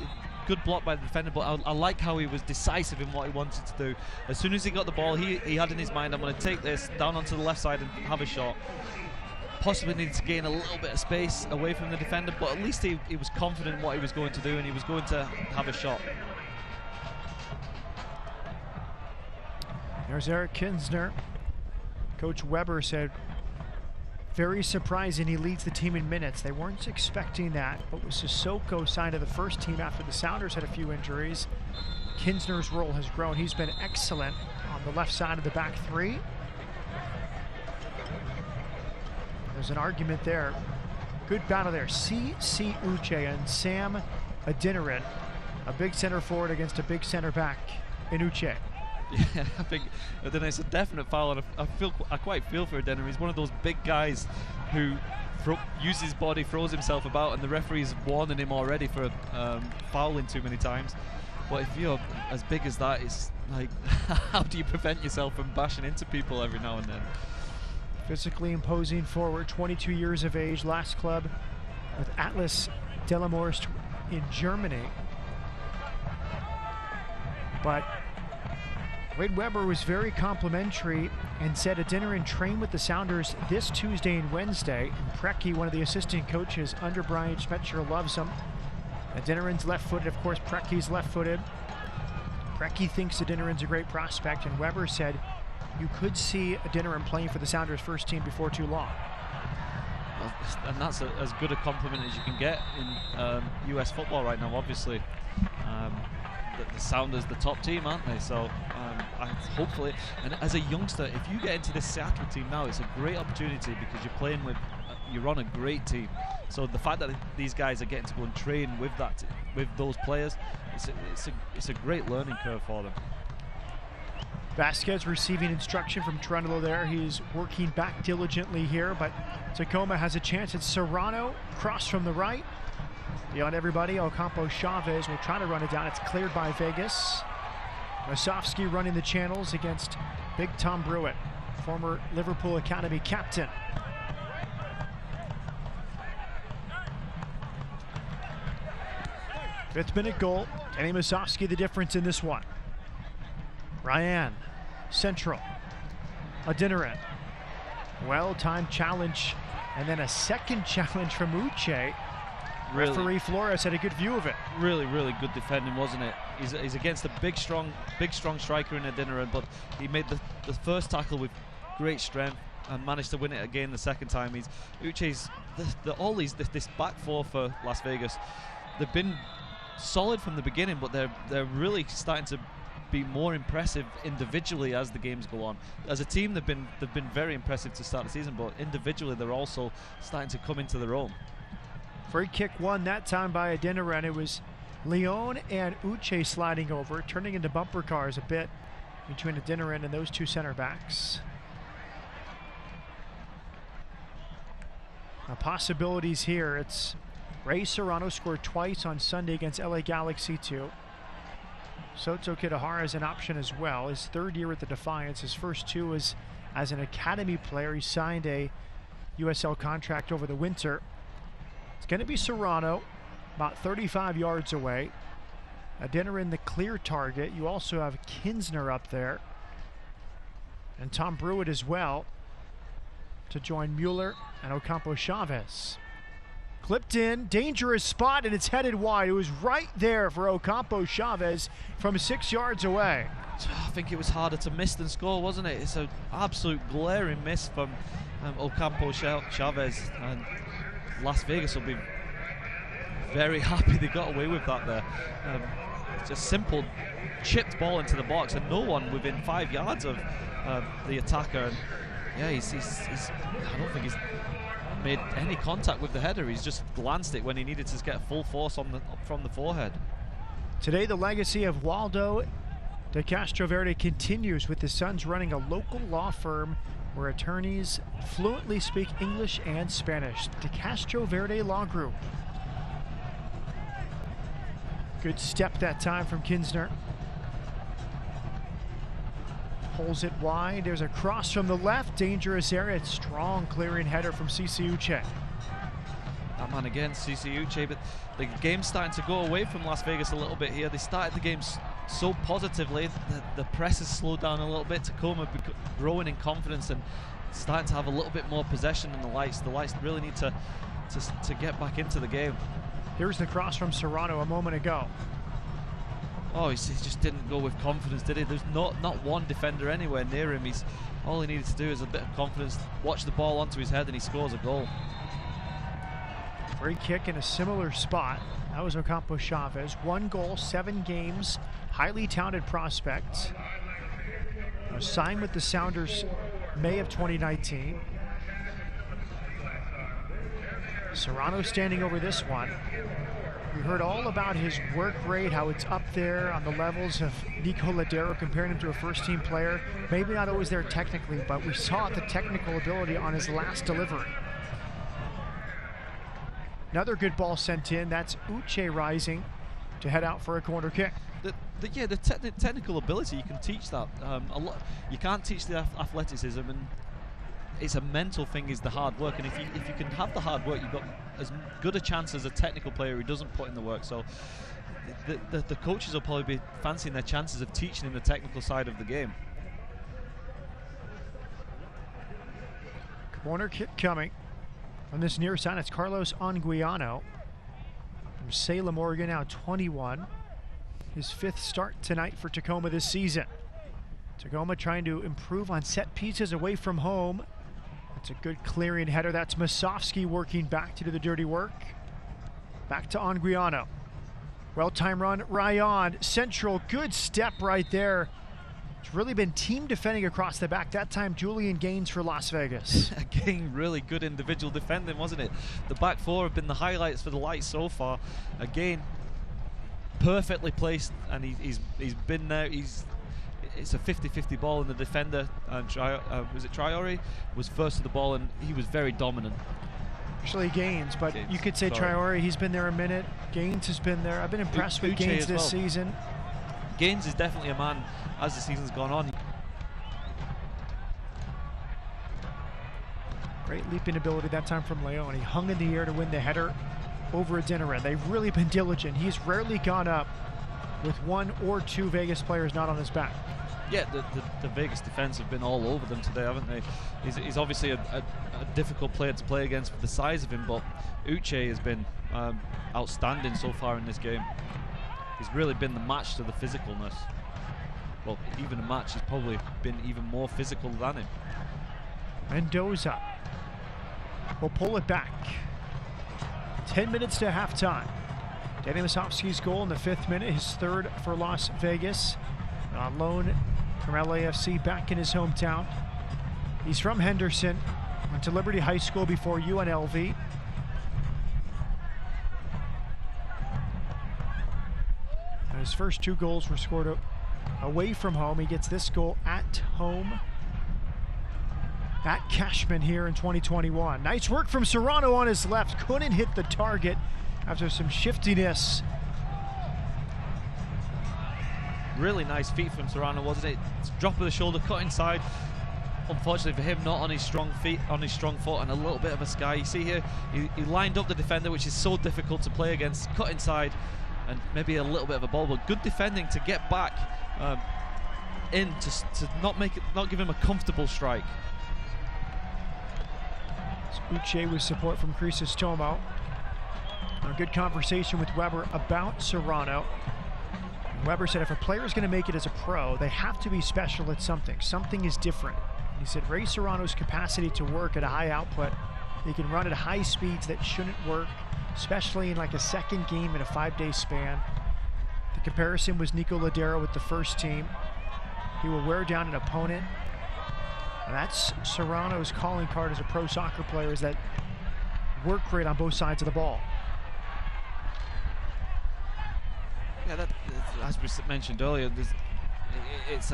B: Good block by the defender, but I like how he was decisive in what he wanted to do. As soon as he got the ball, he had in his mind, I'm going to take this down onto the left side and have a shot. Possibly needed to gain a little bit of space away from the defender, but at least he was confident in what he was going to do, and he was going to have a shot.
G: There's Eric Kinsner. Coach Weber said, very surprising he leads the team in minutes. They weren't expecting that, but with Sissoko signed to the first team after the Sounders had a few injuries, Kinsner's role has grown. He's been excellent on the left side of the back three. There's an argument there. Good battle there. C.C. Uche and Sam Adeniran, a big center forward against a big center back in Uche.
B: Yeah, I think it's a definite foul, and I quite feel for Adeniran. He's one of those big guys who uses his body, throws himself about, and the referee's warning him already for fouling too many times. But if you're as big as that, it's like, how do you prevent yourself from bashing into people every now and then?
G: Physically imposing forward, 22 years of age, last club with Atlas Delamorst in Germany. But Wade Weber was very complimentary and said Adeniran trained with the Sounders this Tuesday and Wednesday. And Preki, one of the assistant coaches under Brian Schmetzer, loves him. Adeniran's left-footed, of course, Preki's left-footed. Preki thinks Adeniran's a great prospect, and Weber said you could see Adeniran playing for the Sounders first team before too long.
B: Well, and that's as good a compliment as you can get in US football right now, obviously. The Sounders, the top team, aren't they? So hopefully, and as a youngster, if you get into this Seattle team now, it's a great opportunity because you're playing with, you're on a great team. So the fact that these guys are getting to go and train with those players, it's a great learning curve for them.
G: Vasquez receiving instruction from Trundle there. He's working back diligently here, but Tacoma has a chance. It's Serrano, cross from the right. Beyond everybody, Ocampo Chavez will try to run it down. It's cleared by Vegas. Musovski running the channels against Big Tom Brewitt, former Liverpool Academy captain. Fifth-minute goal. Danny Musovski the difference in this one. Ryan, central. Adeniran. Well-timed challenge, and then a second challenge from Uche. Really, referee Flores had a good view of it.
B: Really, really good defending, wasn't it? He's against a big, strong striker in Adeniran, but he made the first tackle with great strength and managed to win it again the second time. Uche's this back four for Las Vegas. They've been solid from the beginning, but they're really starting to be more impressive individually as the games go on. As a team, they've been very impressive to start the season, but individually they're also starting to come into their own.
G: Free kick won that time by Adeniran. It was Leon and Uche sliding over, turning into bumper cars a bit between Adeniran and those two center backs. Now, possibilities here. It's Ray Serrano scored twice on Sunday against LA Galaxy 2. Soto Kitahara is an option as well. His third year at the Defiance. His first two was as an academy player. He signed a USL contract over the winter. It's going to be Serrano, about 35 yards away. A dinner in the clear target. You also have Kinsner up there. And Tom Brewitt as well to join Mueller and Ocampo Chavez. Clipped in, dangerous spot, and it's headed wide. It was right there for Ocampo Chavez from 6 yards away.
B: I think it was harder to miss than score, wasn't it? It's an absolute glaring miss from Ocampo Chavez, and Las Vegas will be very happy they got away with that there. It's a simple chipped ball into the box, and no one within 5 yards of the attacker. And yeah, he's I don't think he's made any contact with the header. He's just glanced it when he needed to get full force on from the forehead.
G: Today, the legacy of Waldo de Castroverde continues, with his sons running a local law firm where attorneys fluently speak English and Spanish. De Castroverde Law Group. Good step that time from Kinsner. Pulls it wide. There's a cross from the left. Dangerous area. Strong clearing header from Cici Uche.
B: That man again, Cici Uche, but the game's starting to go away from Las Vegas a little bit here. They started the game so positively. The press has slowed down a little bit. Tacoma growing in confidence and starting to have a little bit more possession in the Lights. The Lights really need to get back into the game.
G: Here's the cross from Serrano a moment ago.
B: Oh, he just didn't go with confidence, did he? There's not one defender anywhere near him. All he needed to do is a bit of confidence, watch the ball onto his head, and he scores a goal.
G: Free kick in a similar spot. That was Ocampo Chavez. 1 goal, 7 games. Highly talented prospect. Was signed with the Sounders May of 2019. Serrano standing over this one. We heard all about his work rate, how it's up there on the levels of Nico Ladero, comparing him to a first-team player. Maybe not always there technically, but we saw the technical ability on his last delivery. Another good ball sent in. That's Uche rising to head out for a corner kick.
B: The technical ability, you can teach that. You can't teach the athleticism, and it's a mental thing, is the hard work. And if you can have the hard work, you've got as good a chance as a technical player who doesn't put in the work. So the coaches will probably be fancying their chances of teaching him the technical side of the game.
G: Corner kick coming from this near side. It's Carlos Anguiano from Salem, Oregon, now 21. His 5th start tonight for Tacoma this season. Tacoma trying to improve on set pieces away from home. It's a good clearing header. That's Masovsky working back to do the dirty work. Back to Anguiano. Well-timed run, Ryan. Central, good step right there. It's really been team defending across the back. That time, Julian Gaines for Las Vegas.
B: Again, really good individual defending, wasn't it? The back four have been the highlights for the Lights so far. Again, perfectly placed, and he's been there. It's a 50-50 ball, and the defender, was it Traore, was first to the ball, and he was very dominant.
G: Actually Gaines, but you could say Traore, he's been there a minute. Gaines has been there. I've been impressed with Gaines this season.
B: Gaines is definitely a man as the season's gone on.
G: Great leaping ability that time from Leon. He hung in the air to win the header over a dinner end. They've really been diligent. He's rarely gone up with 1 or 2 Vegas players not on his back.
B: Yeah, the Vegas defense have been all over them today, haven't they? He's obviously a difficult player to play against for the size of him, but Uche has been outstanding so far in this game. He's really been the match to the physicalness. Well, even a match, he's probably been even more physical than him.
G: Mendoza will pull it back. 10 minutes to halftime. Danny Masovsky's goal in the 5th minute, his 3rd for Las Vegas. On loan from LAFC, back in his hometown. He's from Henderson, went to Liberty High School before UNLV. And his first 2 goals were scored away from home. He gets this goal at home at Cashman here in 2021. Nice work from Serrano on his left. Couldn't hit the target after some shiftiness.
B: Really nice feet from Serrano, wasn't it? Drop of the shoulder, cut inside. unfortunately for him, not on his strong feet, on his strong foot, and a little bit of a sky. You see here, he lined up the defender, which is so difficult to play against, cut inside, and maybe a little bit of a ball, but good defending to get back in to not give him a comfortable strike.
G: Uche with support from Crisostomo. A good conversation with Weber about Serrano. Weber said if a player is going to make it as a pro, they have to be special at something. Something is different. He said Ray Serrano's capacity to work at a high output, he can run at high speeds that shouldn't work, especially in like a second game in a 5-day span. The comparison was Nico Ladero with the first team. He will wear down an opponent. And that's Serrano's calling card as a pro soccer player, is that work rate on both sides of the ball.
B: Yeah, as we mentioned earlier, it's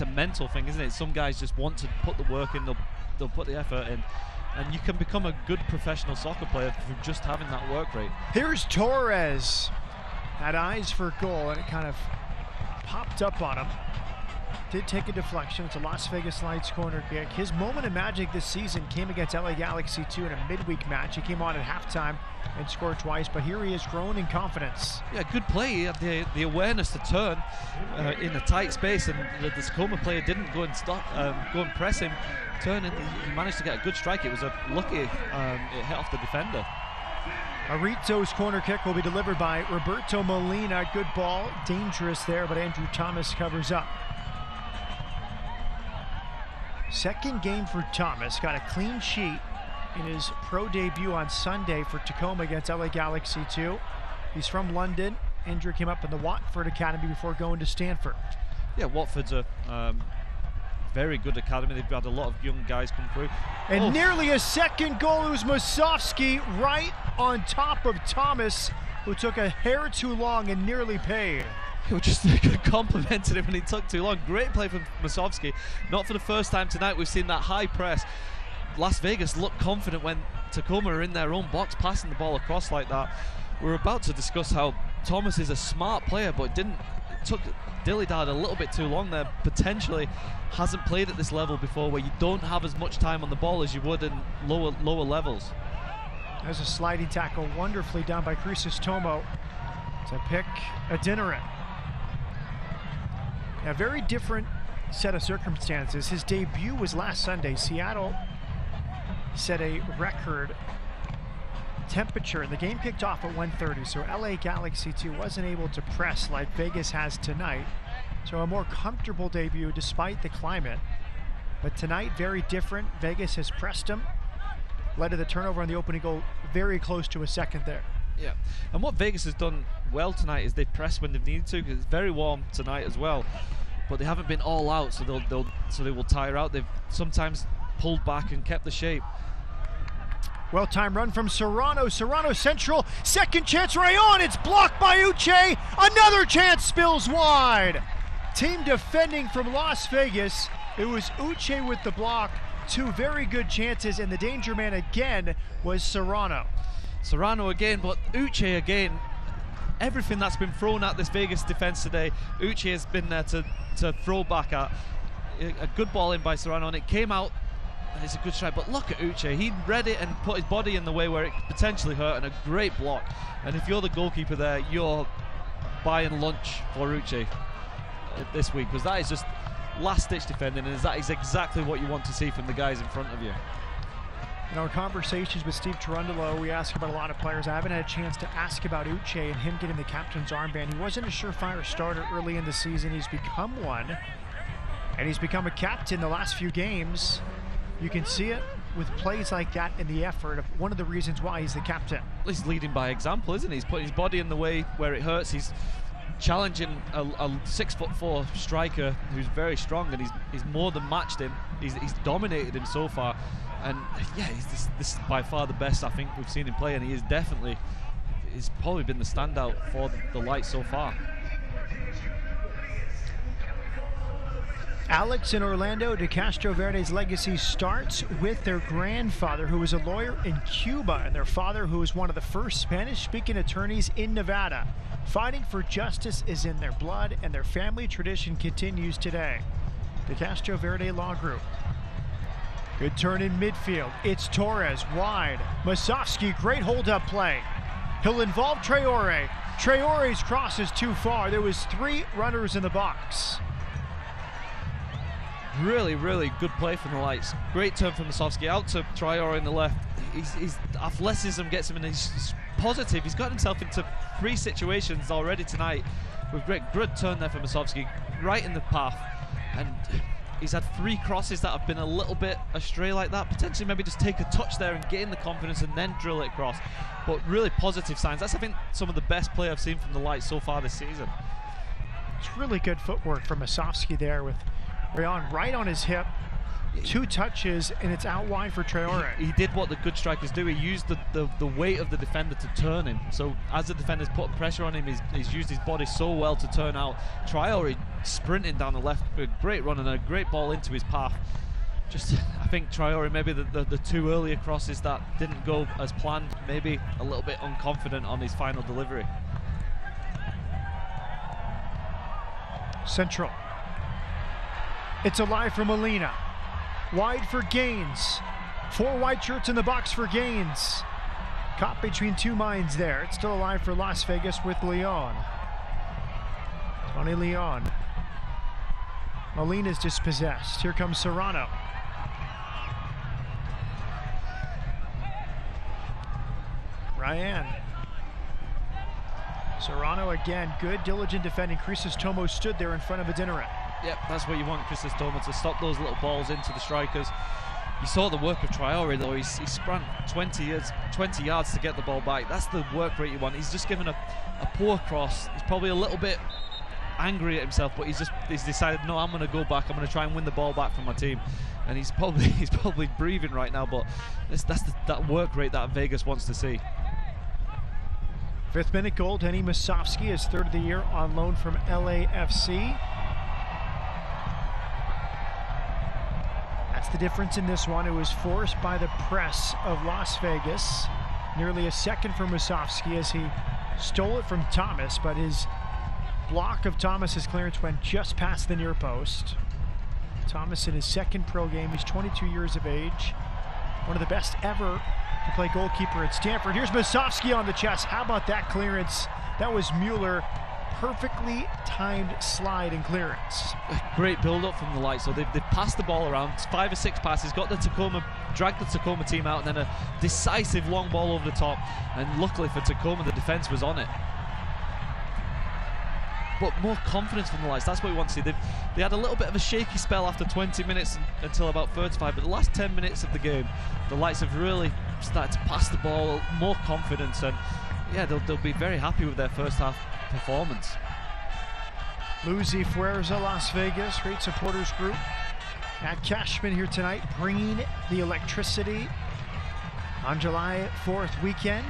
B: a mental thing, isn't it? Some guys just want to put the work in, they'll put the effort in, and you can become a good professional soccer player from just having that work rate.
G: Here's Torres. Had eyes for goal, and it kind of popped up on him. Did take a deflection. It's a Las Vegas Lights corner kick. His moment of magic this season came against LA Galaxy 2 in a midweek match. He came on at halftime and scored twice, but here he is growing in confidence.
B: Yeah, good play. He had the awareness to turn in a tight space, and the Tacoma player didn't go and go and press him. Turning, he managed to get a good strike. It was a lucky it hit off the defender.
G: Arito's corner kick will be delivered by Roberto Molina. Good ball, dangerous there, but Andrew Thomas covers up. Second game for Thomas, got a clean sheet in his pro debut on Sunday for Tacoma against LA Galaxy 2. He's from London. Andrew came up in the Watford Academy before going to Stanford.
B: Yeah, Watford's a very good academy. They've got a lot of young guys come through.
G: And nearly a second goal. It was Musovski right on top of Thomas, who took a hair too long and nearly paid.
B: He just complimented him and he took too long. Great play from Musovski. Not for the first time tonight we've seen that high press. Las Vegas looked confident when Tacoma are in their own box passing the ball across like that. We're about to discuss how Thomas is a smart player, but it took dilly-dally a little bit too long there. Potentially hasn't played at this level before, where you don't have as much time on the ball as you would in lower levels.
G: There's a sliding tackle wonderfully done by Crisostomo to pick Adeniran. A very different set of circumstances. His debut was last Sunday. Seattle set a record temperature, and the game kicked off at 1:30, so LA Galaxy 2 wasn't able to press like Vegas has tonight. So a more comfortable debut despite the climate. But tonight, very different. Vegas has pressed him, led to the turnover on the opening goal, very close to a second there.
B: Yeah, and what Vegas has done well tonight is they've pressed when they've needed to, because it's very warm tonight as well. But they haven't been all out, so they will tire out. They've sometimes pulled back and kept the shape.
G: Well-timed run from Serrano. Serrano central, second chance, Rayon. It's blocked by Uche. Another chance spills wide. Team defending from Las Vegas. It was Uche with the block. Two very good chances, and the danger man again was Serrano.
B: Serrano again, but Uche again. Everything that's been thrown at this Vegas defense today, Uche has been there to throw back at. A good ball in by Serrano, and it came out, and it's a good strike. But look at Uche. He read it and put his body in the way where it potentially hurt, and a great block. And if you're the goalkeeper there, you're buying lunch for Uche this week, because that is just last-ditch defending, and that is exactly what you want to see from the guys in front of you.
G: In our conversations with Steve Cherundolo, we ask about a lot of players. I haven't had a chance to ask about Uche and him getting the captain's armband. He wasn't a surefire starter early in the season. He's become one, and he's become a captain the last few games. You can see it with plays like that in the effort of one of the reasons why he's the captain.
B: He's leading by example, isn't he? He's putting his body in the way where it hurts. He's challenging a 6'4" striker who's very strong, and he's more than matched him. He's dominated him so far. And yeah, this is by far the best I think we've seen him play, and he's probably been the standout for the Lights so far.
G: Alex in Orlando, De Castro Verde's legacy starts with their grandfather, who was a lawyer in Cuba, and their father, who was one of the first Spanish-speaking attorneys in Nevada. Fighting for justice is in their blood, and their family tradition continues today. De Castro Verde Law Group. Good turn in midfield. It's Torres wide. Musovski, great hold-up play. He'll involve Traore. Traore's cross is too far. There was 3 runners in the box.
B: Really, really good play from the Lights. Great turn from Musovski out to Traore in the left. His athleticism gets him in. He's positive. He's got himself into 3 situations already tonight. With good turn there for Musovski, right in the path. And he's had 3 crosses that have been a little bit astray like that. Potentially maybe just take a touch there and gain the confidence and then drill it across. But really positive signs. That's, I think, some of the best play I've seen from the Lights so far this season.
G: It's really good footwork from Musovski there with Rayon right on his hip. 2 touches, and it's out wide for Traore.
B: He did what the good strikers do. He used the weight of the defender to turn him. So as the defender's put pressure on him, he's used his body so well to turn out. Traore sprinting down the left, a great run and a great ball into his path. Just, I think Traore, maybe the 2 earlier crosses that didn't go as planned, maybe a little bit unconfident on his final delivery.
G: Central. It's alive for Molina. Wide for Gaines. 4 white shirts in the box for Gaines. Caught between 2 minds there. It's still alive for Las Vegas with Leon. Tony Leon. Molina's dispossessed. Here comes Serrano. Ryan. Serrano again. Good, diligent defending. Crisostomo stood there in front of Adinera.
B: Yep, that's what you want, Crisostomo, to stop those little balls into the strikers. You saw the work of Traore though. He sprang 20 yards to get the ball back. That's the work rate you want. He's just given a poor cross. He's probably a little bit angry at himself, but he's decided, no, I'm going to go back. I'm going to try and win the ball back from my team. And he's probably breathing right now, but that's that work rate that Vegas wants to see.
G: 5th minute goal, Denny Musovski, his 3rd of the year on loan from LAFC. That's the difference in this one. It was forced by the press of Las Vegas. Nearly a second for Musovski as he stole it from Thomas, but his block of Thomas's clearance went just past the near post. Thomas in his 2nd pro game. He's 22 years of age. One of the best ever to play goalkeeper at Stanford. Here's Musovski on the chest. How about that clearance? That was Mueller. Perfectly timed slide and clearance.
B: Great build-up from the Lights. So they've passed the ball around, 5 or 6 passes, got the Tacoma, dragged the Tacoma team out, and then a decisive long ball over the top. And luckily for Tacoma, the defense was on it. But more confidence from the Lights. That's what we want to see. They had a little bit of a shaky spell after 20 minutes until about 35, but the last 10 minutes of the game, the Lights have really started to pass the ball, more confidence, and yeah, they'll be very happy with their first half performance.
G: Lucy Fuerza, Las Vegas, great supporters group at Cashman here tonight, bringing the electricity on July 4th weekend.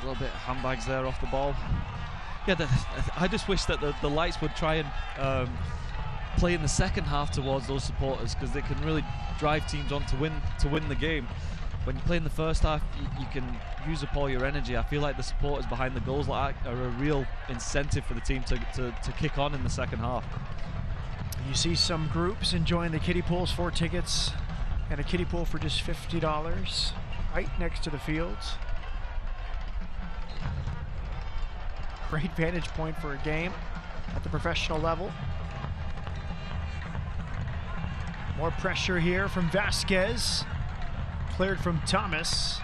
B: A little bit of handbags there off the ball. Yeah, I just wish that the Lights would try and play in the second half towards those supporters, because they can really drive teams on to win the game. When you play in the first half, you can use up all your energy. I feel like the supporters behind the goals like that are a real incentive for the team to kick on in the second half.
G: You see some groups enjoying the kiddie pools, 4 tickets and a kiddie pool for just $50 right next to the fields. Great vantage point for a game at the professional level. More pressure here from Vasquez. Cleared from Thomas.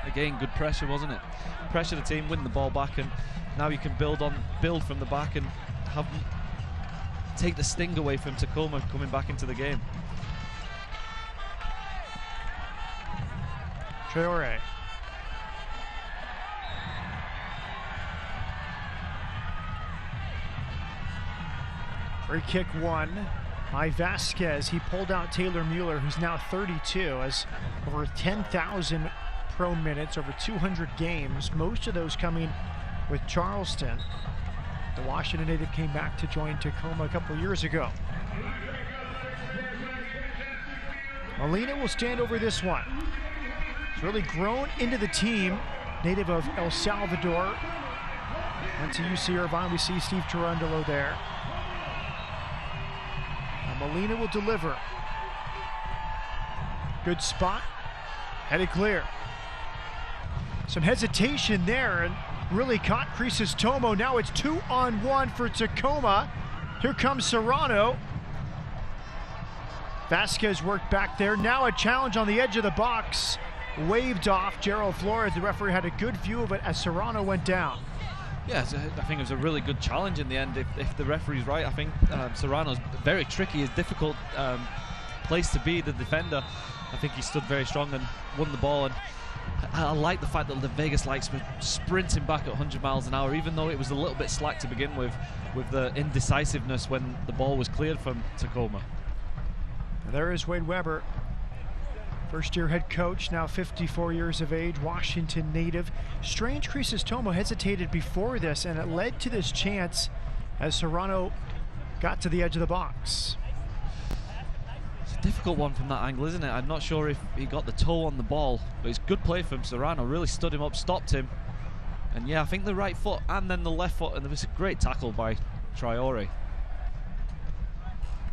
B: Again, good pressure, wasn't it? Pressure the team, win the ball back, and now you can build from the back and take the sting away from Tacoma coming back into the game.
G: Traore. Free kick won by Vasquez. He pulled out Taylor Mueller, who's now 32, has over 10,000 pro minutes, over 200 games, most of those coming with Charleston. The Washington native came back to join Tacoma a couple years ago. Molina will stand over this one. He's really grown into the team, native of El Salvador. Went to UC Irvine. We see Steve Tarundolo there. Molina will deliver. Good spot. Headed clear. Some hesitation there and really caught Crisostomo. Now it's 2-on-1 for Tacoma. Here comes Serrano. Vasquez worked back there. Now a challenge on the edge of the box. Waved off. Gerald Flores, the referee, had a good view of it as Serrano went down.
B: Yeah, I think it was a really good challenge in the end. If the referee's right, I think Serrano's very tricky. His difficult place to be, the defender. I think he stood very strong and won the ball. And I like the fact that the Vegas Lights were sprinting back at 100 miles an hour, even though it was a little bit slack to begin with the indecisiveness when the ball was cleared from Tacoma.
G: There is Wade Weber, first-year head coach, now 54 years of age, Washington native. Strange Crisostomo hesitated before this, and it led to this chance as Serrano got to the edge of the box.
B: It's a difficult one from that angle, isn't it? I'm not sure if he got the toe on the ball, but it's good play from Serrano. Really stood him up, stopped him. And yeah, I think the right foot and then the left foot, and there was a great tackle by Traore.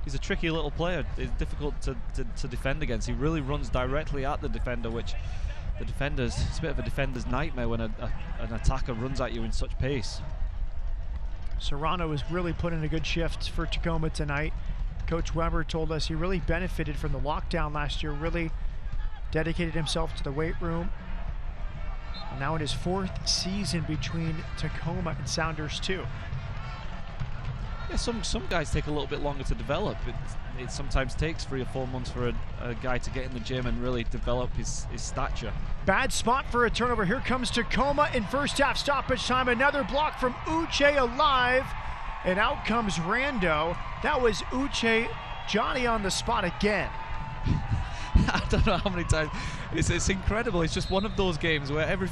B: He's a tricky little player. It's difficult to defend against. He really runs directly at the defender, which it's a bit of a defender's nightmare when an attacker runs at you in such pace.
G: Serrano has really put in a good shift for Tacoma tonight. Coach Weber told us he really benefited from the lockdown last year, really dedicated himself to the weight room. Now in his 4th season between Tacoma and Sounders 2.
B: Yeah, some guys take a little bit longer to develop. It sometimes takes 3 or 4 months for a guy to get in the gym and really develop his stature.
G: Bad spot for a turnover. Here comes Tacoma in first half stoppage time. Another block from Uche alive. And out comes Rando. That was Uche. Johnny on the spot again.
B: I don't know how many times. It's incredible. It's just one of those games where every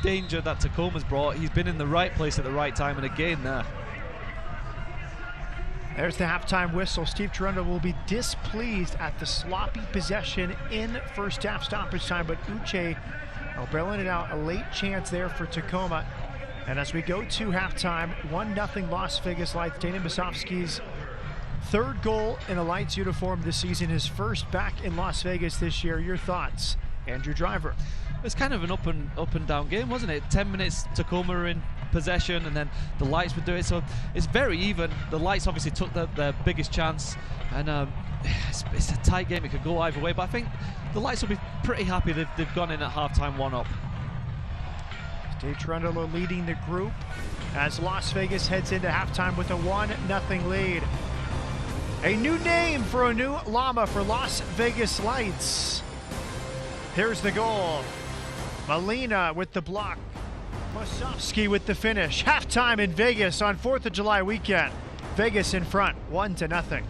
B: danger that Tacoma's brought, he's been in the right place at the right time, and again there.
G: There's the halftime whistle. Steve Turunda will be displeased at the sloppy possession in first half stoppage time, but Uche bailing it out. A late chance there for Tacoma. And as we go to halftime, 1-0 Las Vegas Lights. Dana Basofsky's 3rd goal in a Lights uniform this season, his first back in Las Vegas this year. Your thoughts, Andrew Driver?
B: It's kind of an up and down game, wasn't it? 10 minutes Tacoma were in possession, and then the Lights would do it. So it's very even. The Lights obviously took their biggest chance, and it's a tight game. It could go either way, but I think the Lights will be pretty happy they've gone in at halftime 1-up.
G: Steve Turunda leading the group as Las Vegas heads into halftime with a 1-0 lead. A new name for a new llama for Las Vegas Lights. Here's the goal. Molina with the block. Basofsky with the finish. Halftime in Vegas on 4th of July weekend. Vegas in front, 1-0.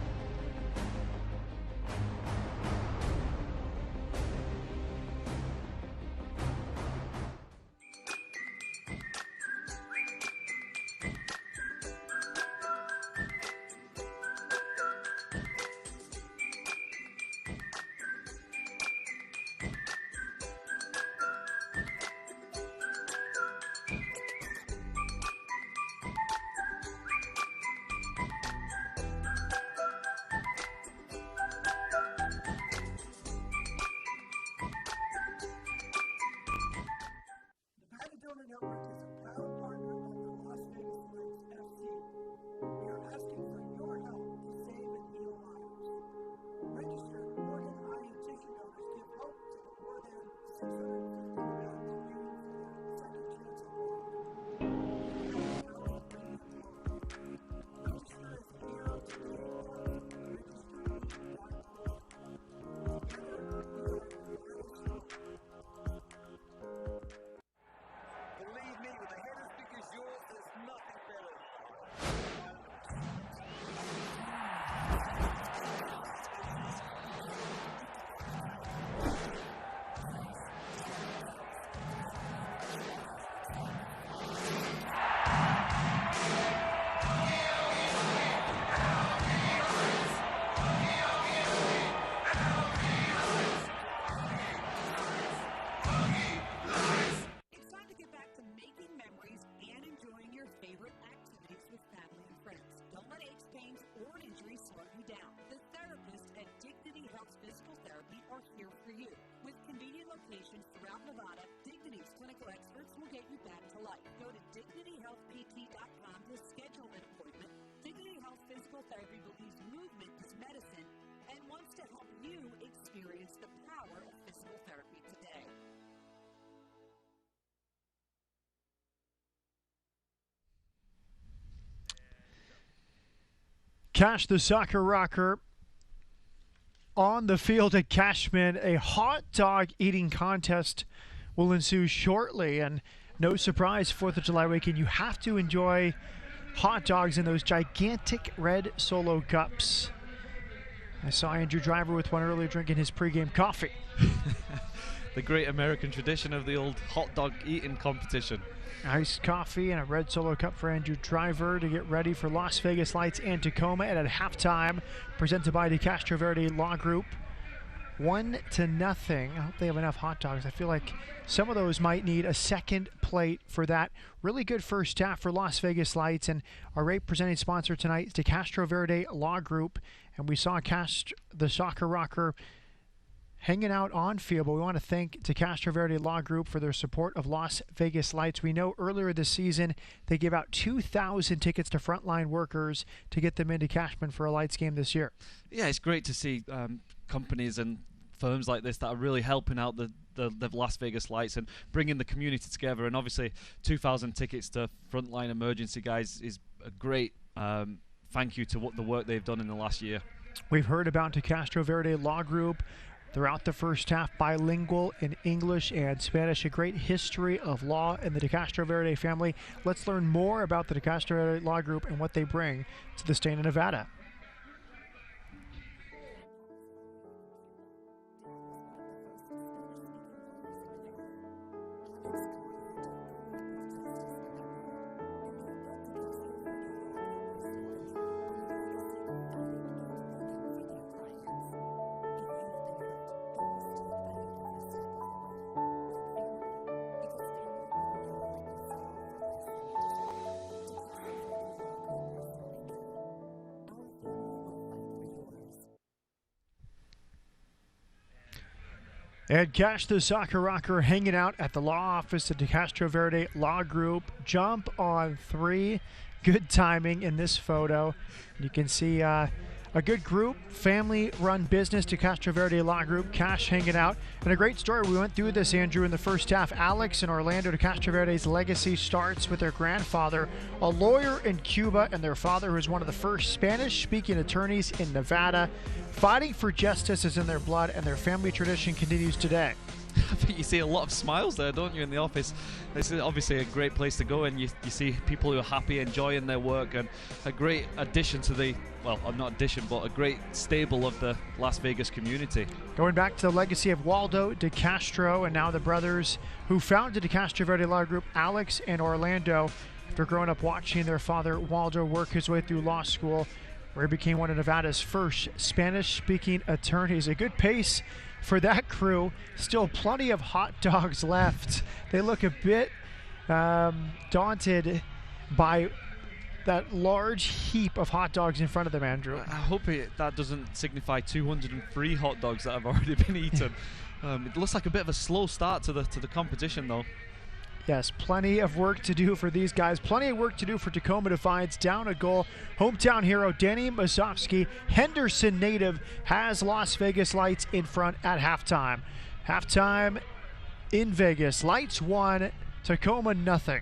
H: Dignity Health's physical therapy are here for you. With convenient locations throughout Nevada, Dignity's clinical experts will get you back to life. Go to dignityhealthpt.com to schedule an appointment. Dignity Health Physical Therapy believes movement is medicine and wants to help you experience the power of physical therapy today.
G: Cash the Soccer Rocker on the field at Cashman. A hot dog eating contest will ensue shortly, and no surprise, 4th of July weekend, you have to enjoy hot dogs in those gigantic red Solo cups. I saw Andrew Driver with one earlier drinking his pregame coffee.
B: The great American tradition of the old hot dog eating competition.
G: Iced coffee and a red Solo cup for Andrew Driver to get ready for Las Vegas Lights and Tacoma. And at halftime, presented by the Castro Verde Law Group, 1-0. I hope they have enough hot dogs. I feel like some of those might need a second plate for that. Really good first half for Las Vegas Lights. And our rate presenting sponsor tonight is the Castro Verde Law Group. And we saw the Soccer Rocker hanging out on field, but we want to thank Castro Verde Law Group for their support of Las Vegas Lights. We know earlier this season they gave out 2,000 tickets to frontline workers to get them into Cashman for a Lights game this year.
B: Yeah, it's great to see companies and firms like this that are really helping out the Las Vegas Lights and bringing the community together. And obviously 2,000 tickets to frontline emergency guys is a great thank you to the work they've done in the last year.
G: We've heard about the Castro Verde Law Group throughout the first half, bilingual in English and Spanish. A great history of law in the De Castro Verde family. Let's learn more about the De Castro Verde Law Group and what they bring to the state of Nevada. And Cash the Soccer Rocker hanging out at the law office at De Castro Verde Law Group. Jump on 3. Good timing in this photo. You can see a good group, family-run business, De Castro Verde Law Group. Cash hanging out. And a great story. We went through this, Andrew, in the first half. Alex and Orlando, De Castro Verde's legacy starts with their grandfather, a lawyer in Cuba, and their father, who was one of the first Spanish-speaking attorneys in Nevada. Fighting for justice is in their blood, and their family tradition continues today.
B: I think you see a lot of smiles there, don't you, in the office? This is obviously a great place to go, and you see people who are happy, enjoying their work, and a great addition to the, well, not addition, but a great stable of the Las Vegas community.
G: Going back to the legacy of Waldo De Castro, and now the brothers who founded De Castro Verde Law Group, Alex and Orlando, after growing up watching their father Waldo work his way through law school, where he became one of Nevada's first Spanish-speaking attorneys. A good pace for that crew. Still plenty of hot dogs left. They look a bit daunted by that large heap of hot dogs in front of them, Andrew.
B: I hope that doesn't signify 203 hot dogs that have already been eaten. It looks like a bit of a slow start to the competition, though.
G: Yes, plenty of work to do for these guys. Plenty of work to do for Tacoma Defiance. Down a goal. Hometown hero Danny Masovsky, Henderson native, has Las Vegas Lights in front at halftime. Halftime in Vegas. Lights 1, Tacoma nothing.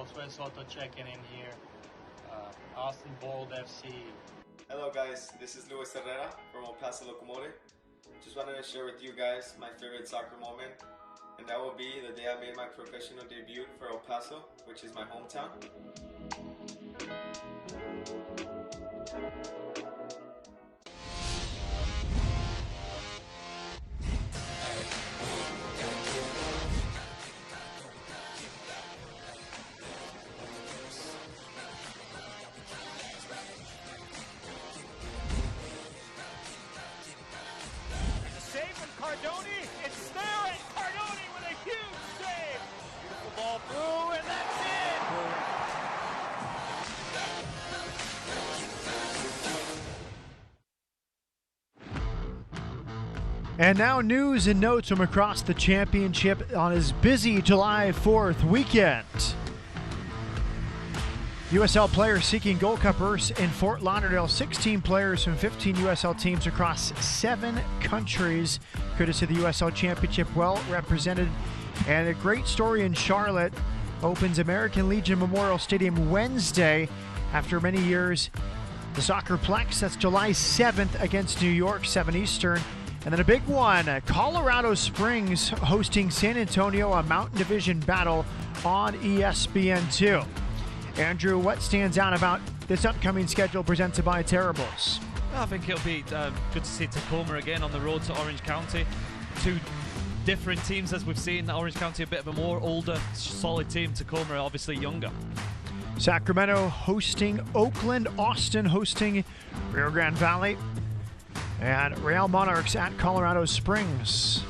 I: Josué Soto checking in here. Austin Bold FC.
J: Hello guys, this is Luis Herrera from El Paso Locomotive. Just wanted to share with you guys my favorite soccer moment, and that will be the day I made my professional debut for El Paso, which is my hometown.
A: Save from Cardoni. It's there, and Cardoni with a huge save. Beautiful ball through, and that's it.
G: And now news and notes from across the championship on his busy July 4th weekend. USL players seeking Gold Cup berths in Fort Lauderdale. 16 players from 15 USL teams across 7 countries, courtesy of the USL Championship, well represented. And a great story in Charlotte opens American Legion Memorial Stadium Wednesday after many years. The Soccerplex, that's July 7th against New York, 7 Eastern. And then a big one, Colorado Springs hosting San Antonio, a Mountain Division battle on ESPN2. Andrew, what stands out about this upcoming schedule presented by Terribles?
B: I think it'll be good to see Tacoma again on the road to Orange County. Two different teams as we've seen. Orange County a bit of a more older, solid team. Tacoma obviously younger.
G: Sacramento hosting Oakland, Austin hosting Rio Grande Valley, and Real Monarchs at Colorado Springs.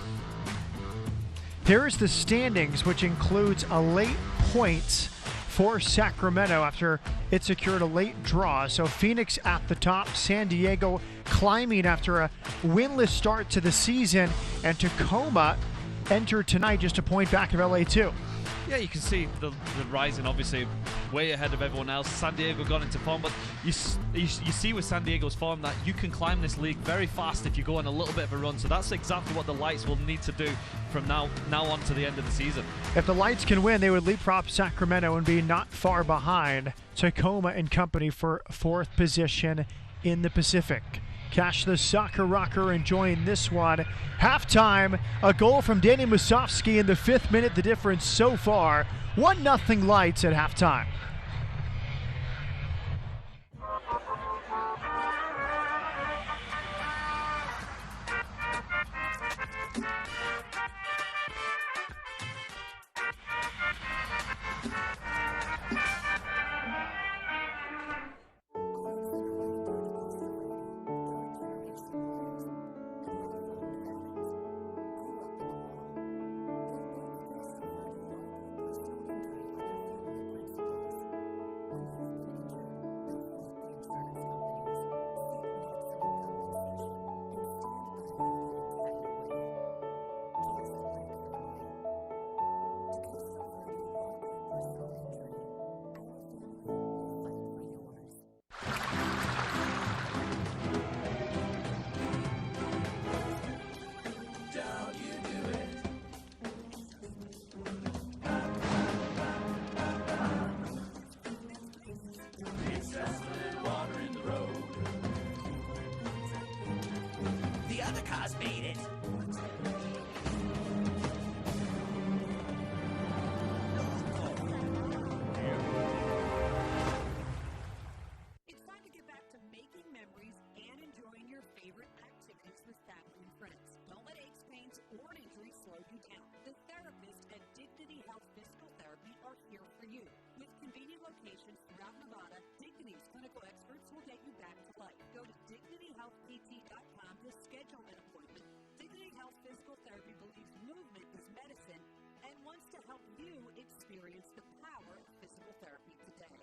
G: Here's the standings, which includes a late point for Sacramento after it secured a late draw. So Phoenix at the top, San Diego climbing after a winless start to the season, and Tacoma entered tonight just a point back of LA too.
B: Yeah, you can see the rising, obviously, way ahead of everyone else. San Diego got into form, but you see with San Diego's form that you can climb this league very fast if you go on a little bit of a run. So that's exactly what the Lights will need to do from now on to the end of the season.
G: If the Lights can win, they would leapfrog Sacramento and be not far behind Tacoma and company for 4th position in the Pacific. Cash the Soccer Rocker enjoying this one. Halftime, a goal from Danny Musovski in the 5th minute. The difference so far, 1-0 Lights at halftime.
H: DignityHealthPT.com to schedule an appointment. Dignity Health Physical Therapy believes movement is medicine and wants to help you experience the power of physical therapy today.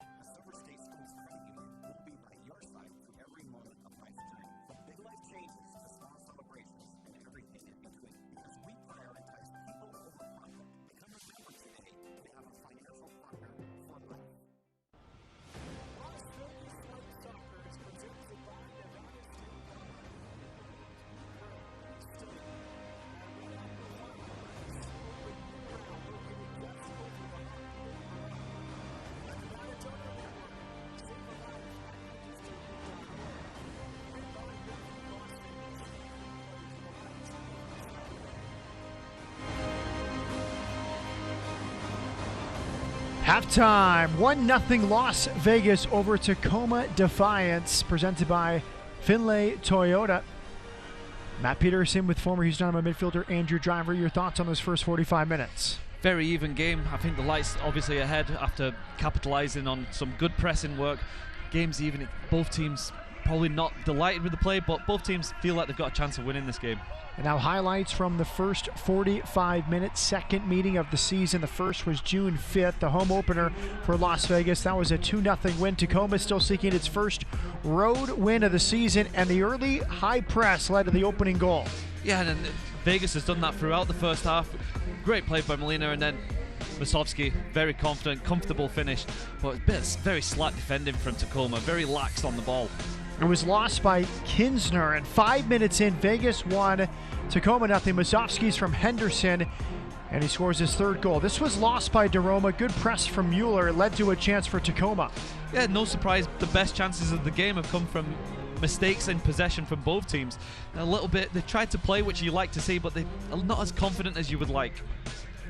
C: The Silver State Schools Credit Union will be by your side through every moment of life's journey, from big life changes to small celebrations and everything in between. Because we prioritize people over profit. Become a member today and have a financial partner for life.
G: Halftime, 1-0 Las Vegas over Tacoma Defiance, presented by Finlay Toyota. Matt Peterson with former Houston Dynamo midfielder Andrew Driver. Your thoughts on those first 45 minutes?
B: Very even game. I think the Lights obviously ahead after capitalising on some good pressing work. Game's even. Both teams probably not delighted with the play, but both teams feel like they've got a chance of winning this game.
G: And now highlights from the first 45 minutes, second meeting of the season. The first was June 5th, the home opener for Las Vegas. That was a 2-0 win. Tacoma still seeking its first road win of the season, and the early high press led to the opening goal.
B: Yeah, and Vegas has done that throughout the first half. Great play by Molina, and then Masovsky, very confident, comfortable finish, but a bit very slack defending from Tacoma, very lax on the ball.
G: It was lost by Kinsner, and 5 minutes in, Vegas won, Tacoma nothing. Masovsky's from Henderson, and he scores his third goal. This was lost by DeRoma. Good press from Mueller led to a chance for Tacoma.
B: Yeah, no surprise, the best chances of the game have come from mistakes in possession from both teams. A little bit, they tried to play, which you like to see, but they're not as confident as you would like.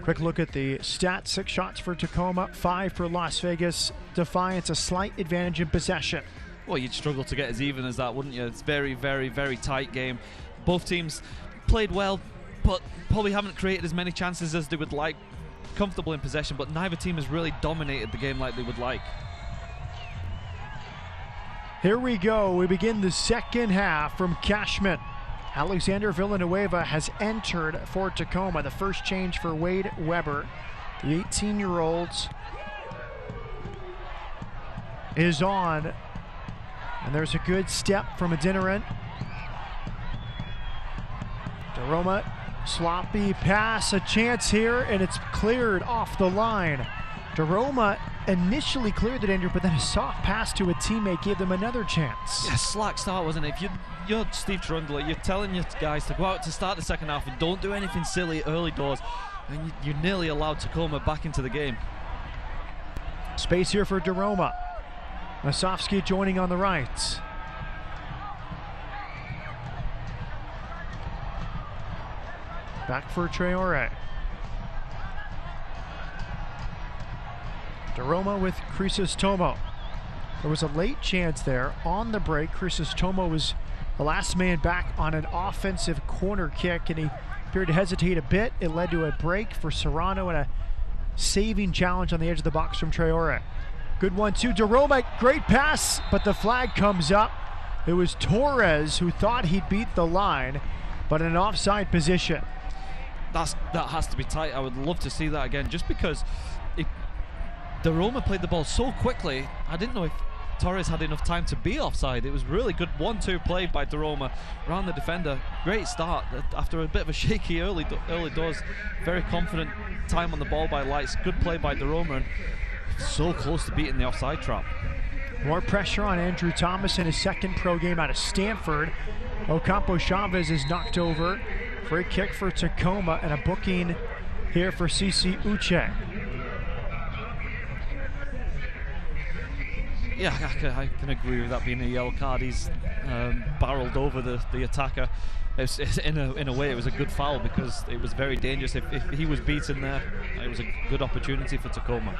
G: Quick look at the stats. 6 shots for Tacoma, 5 for Las Vegas. Defiance a slight advantage in possession.
B: Well, you'd struggle to get as even as that, wouldn't you? It's very, very, very tight game. Both teams played well, but probably haven't created as many chances as they would like. Comfortable in possession, but neither team has really dominated the game like they would like.
G: Here we go. We begin the second half from Cashman. Alexander Villanueva has entered for Tacoma. The first change for Wade Weber. The 18-year-olds is on. And there's a good step from Adinaran. DeRoma, sloppy pass, a chance here, and it's cleared off the line. DeRoma initially cleared it, Andrew, but then a soft pass to a teammate gave them another chance.
B: Yeah, slack start, wasn't it? If you're Steve Trundler, you're telling your guys to go out to start the second half and don't do anything silly early doors, and you're nearly allowed Tacoma back into the game.
G: Space here for DeRoma. Masovsky joining on the right. Back for Traore. DeRoma with Crisostomo. There was a late chance there on the break. Crisostomo was the last man back on an offensive corner kick, and he appeared to hesitate a bit. It led to a break for Serrano and a saving challenge on the edge of the box from Traore. Good one too. DeRoma, great pass, but the flag comes up. It was Torres who thought he'd beat the line, but in an offside position.
B: That has to be tight. I would love to see that again, just because DeRoma played the ball so quickly. I didn't know if Torres had enough time to be offside. It was really good 1-2 play by DeRoma around the defender. Great start after a bit of a shaky early doors. Very confident time on the ball by Lights. Good play by DeRoma, and so close to beating the offside trap.
G: More pressure on Andrew Thomas in his second pro game out of Stanford. Ocampo Chavez is knocked over. Free kick for Tacoma, and a booking here for CC Uche.
B: Yeah, I can agree with that being a yellow card. He's barreled over the attacker. It's in a way, it was a good foul because it was very dangerous. If he was beaten there, it was a good opportunity for Tacoma.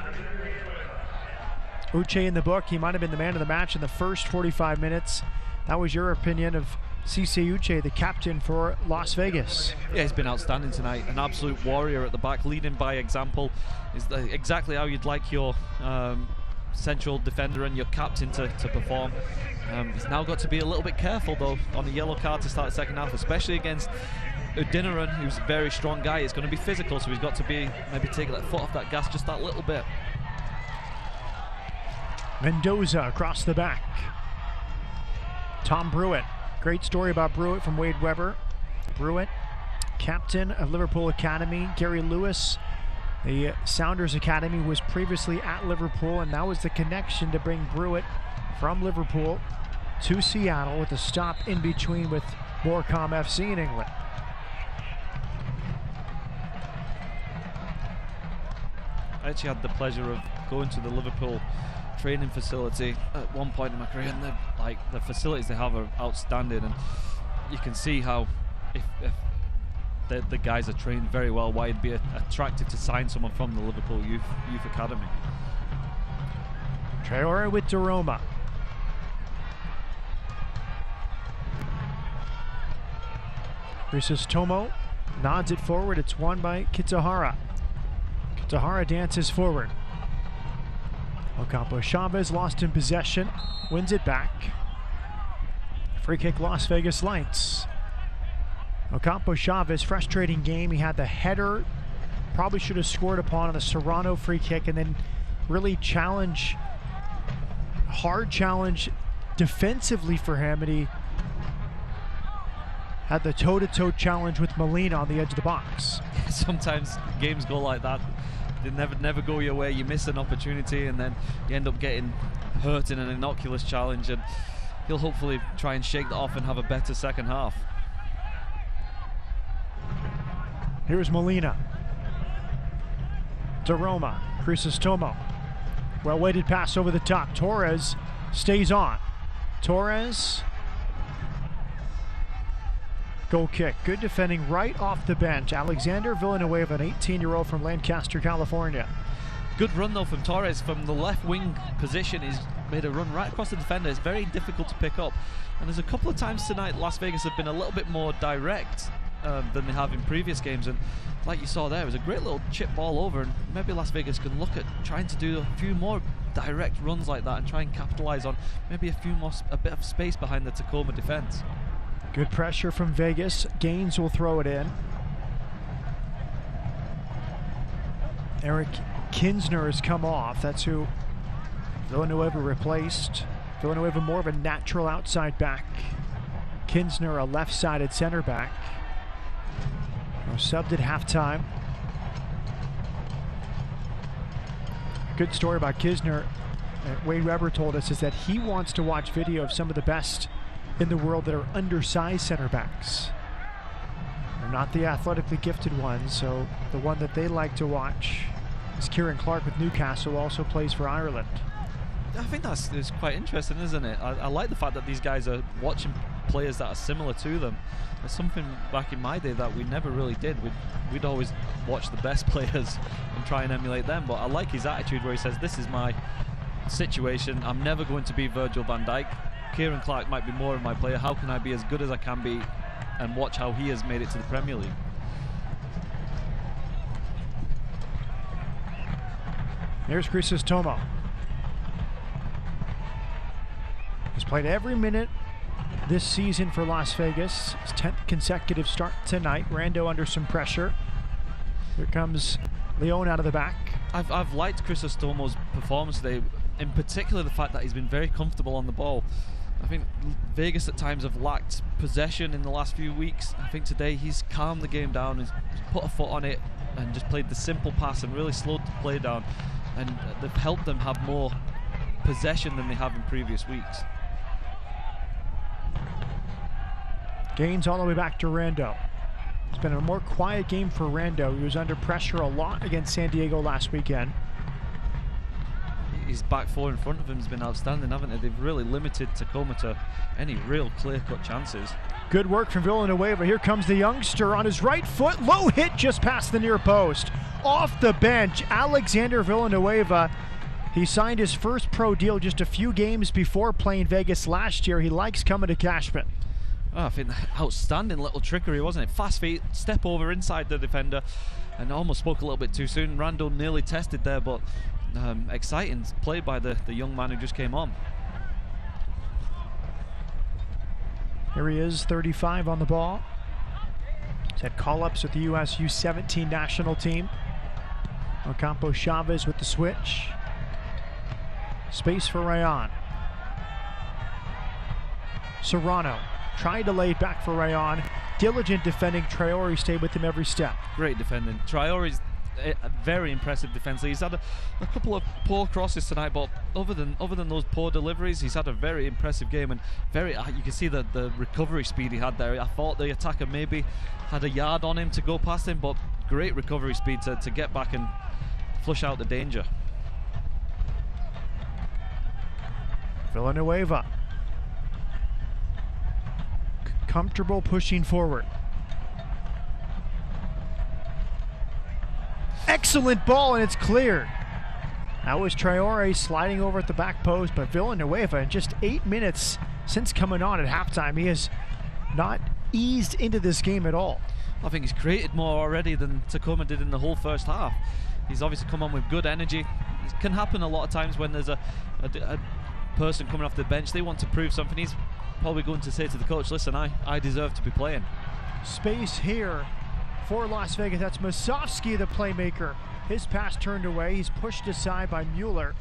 G: Uche in the book. He might have been the man of the match in the first 45 minutes. That was your opinion of Cisse Uche, the captain for Las Vegas.
B: Yeah, he's been outstanding tonight. An absolute warrior at the back, leading by example. Is exactly how you'd like your central defender and your captain to perform. He's now got to be a little bit careful though on a yellow card to start the second half, especially against Adinaran, who's a very strong guy. It's going to be physical, so he's got to maybe take that foot off that gas just that little bit.
G: Mendoza across the back. Tom Brewitt. Great story about Brewitt from Wade Weber. Brewitt, captain of Liverpool Academy. Gary Lewis, the Sounders Academy, was previously at Liverpool, and that was the connection to bring Brewitt from Liverpool to Seattle, with a stop in between with Morecambe FC in England.
B: I actually had the pleasure of going to the Liverpool training facility at one point in my career, and the facilities they have are outstanding, and you can see how if the guys are trained very well, why you'd be attracted to sign someone from the Liverpool Youth Academy.
G: Traore with Daroma. Tomo nods it forward. It's won by Kitahara. Kitahara dances forward. Ocampo Chavez lost in possession. Wins it back. Free kick, Las Vegas Lights. Ocampo Chavez, frustrating game. He had the header. Probably should have scored upon the Serrano free kick, and then really hard challenge defensively for him, and he had the toe-to-toe challenge with Molina on the edge of the box.
B: Sometimes games go like that. They never go your way. You miss an opportunity and then you end up getting hurt in an innocuous challenge, and he'll hopefully try and shake that off and have a better second half.
G: Here's Molina. Daroma, Crisostomo. Well-weighted pass over the top. Torres stays on. Torres. Goal kick. Good defending right off the bench. Alexander Villanueva, an 18-year-old from Lancaster, California.
B: Good run though from Torres from the left wing position. He's made a run right across the defender. It's very difficult to pick up. And there's a couple of times tonight Las Vegas have been a little bit more direct than they have in previous games. And like you saw there, it was a great little chip ball over, and maybe Las Vegas can look at trying to do a few more direct runs like that and try and capitalize on maybe a bit of space behind the Tacoma defense.
G: Good pressure from Vegas. Gaines will throw it in. Eric Kinsner has come off. That's who Villanueva replaced. Villanueva more of a natural outside back. Kinsner a left-sided center back. Subbed at halftime. Good story about Kinsner. Wade Weber told us is that he wants to watch video of some of the best in the world that are undersized center backs. They're not the athletically gifted ones, so the one that they like to watch is Kieran Clark with Newcastle, who also plays for Ireland.
B: I think that's quite interesting, isn't it? I like the fact that these guys are watching players that are similar to them. It's something back in my day that we never really did. We'd always watch the best players and try and emulate them, but I like his attitude where he says, this is my situation, I'm never going to be Virgil van Dijk. Kieran Clark might be more of my player. How can I be as good as I can be, and watch how he has made it to the Premier League?
G: There's Crisostomo. He's played every minute this season for Las Vegas. His 10th consecutive start tonight. Rando under some pressure. Here comes Leon out of the back.
B: I've liked Crisostomo's performance today, in particular the fact that he's been very comfortable on the ball. I think Vegas at times have lacked possession in the last few weeks. I think today he's calmed the game down and put a foot on it and just played the simple pass and really slowed the play down. And they've helped them have more possession than they have in previous weeks.
G: Gains all the way back to Rando. It's been a more quiet game for Rando. He was under pressure a lot against San Diego last weekend.
B: His back four in front of him has been outstanding, haven't they? They've really limited Tacoma to any real clear-cut chances.
G: Good work from Villanueva. Here comes the youngster on his right foot. Low hit just past the near post. Off the bench, Alexander Villanueva. He signed his first pro deal just a few games before playing Vegas last year. He likes coming to Cashman.
B: Oh, I think outstanding little trickery, wasn't it? Fast feet, step over inside the defender, and almost spoke a little bit too soon. Rando nearly tested there, but exciting play by the young man who just came on.
G: Here he is, 35 on the ball. He's had call-ups with the U.S. U17 national team. Ocampo Chavez with the switch. Space for Rayon. Serrano tried to lay it back for Rayon. Diligent defending. Traore stayed with him every step.
B: Great defending. Traore's very impressive defensively. He's had a couple of poor crosses tonight, but other than those poor deliveries, he's had a very impressive game, and you can see the recovery speed he had there. I thought the attacker maybe had a yard on him to go past him, but great recovery speed to get back and flush out the danger.
G: Villanueva. Comfortable pushing forward. Excellent ball, and it's cleared. That was Traore sliding over at the back post, but Villanueva, in just 8 minutes since coming on at halftime, he has not eased into this game at all.
B: I think he's created more already than Tacoma did in the whole first half. He's obviously come on with good energy. It can happen a lot of times when there's a person coming off the bench. They want to prove something. He's probably going to say to the coach, listen, I deserve to be playing.
G: Space here for Las Vegas. That's Musovski, the playmaker. His pass turned away. He's pushed aside by Mueller.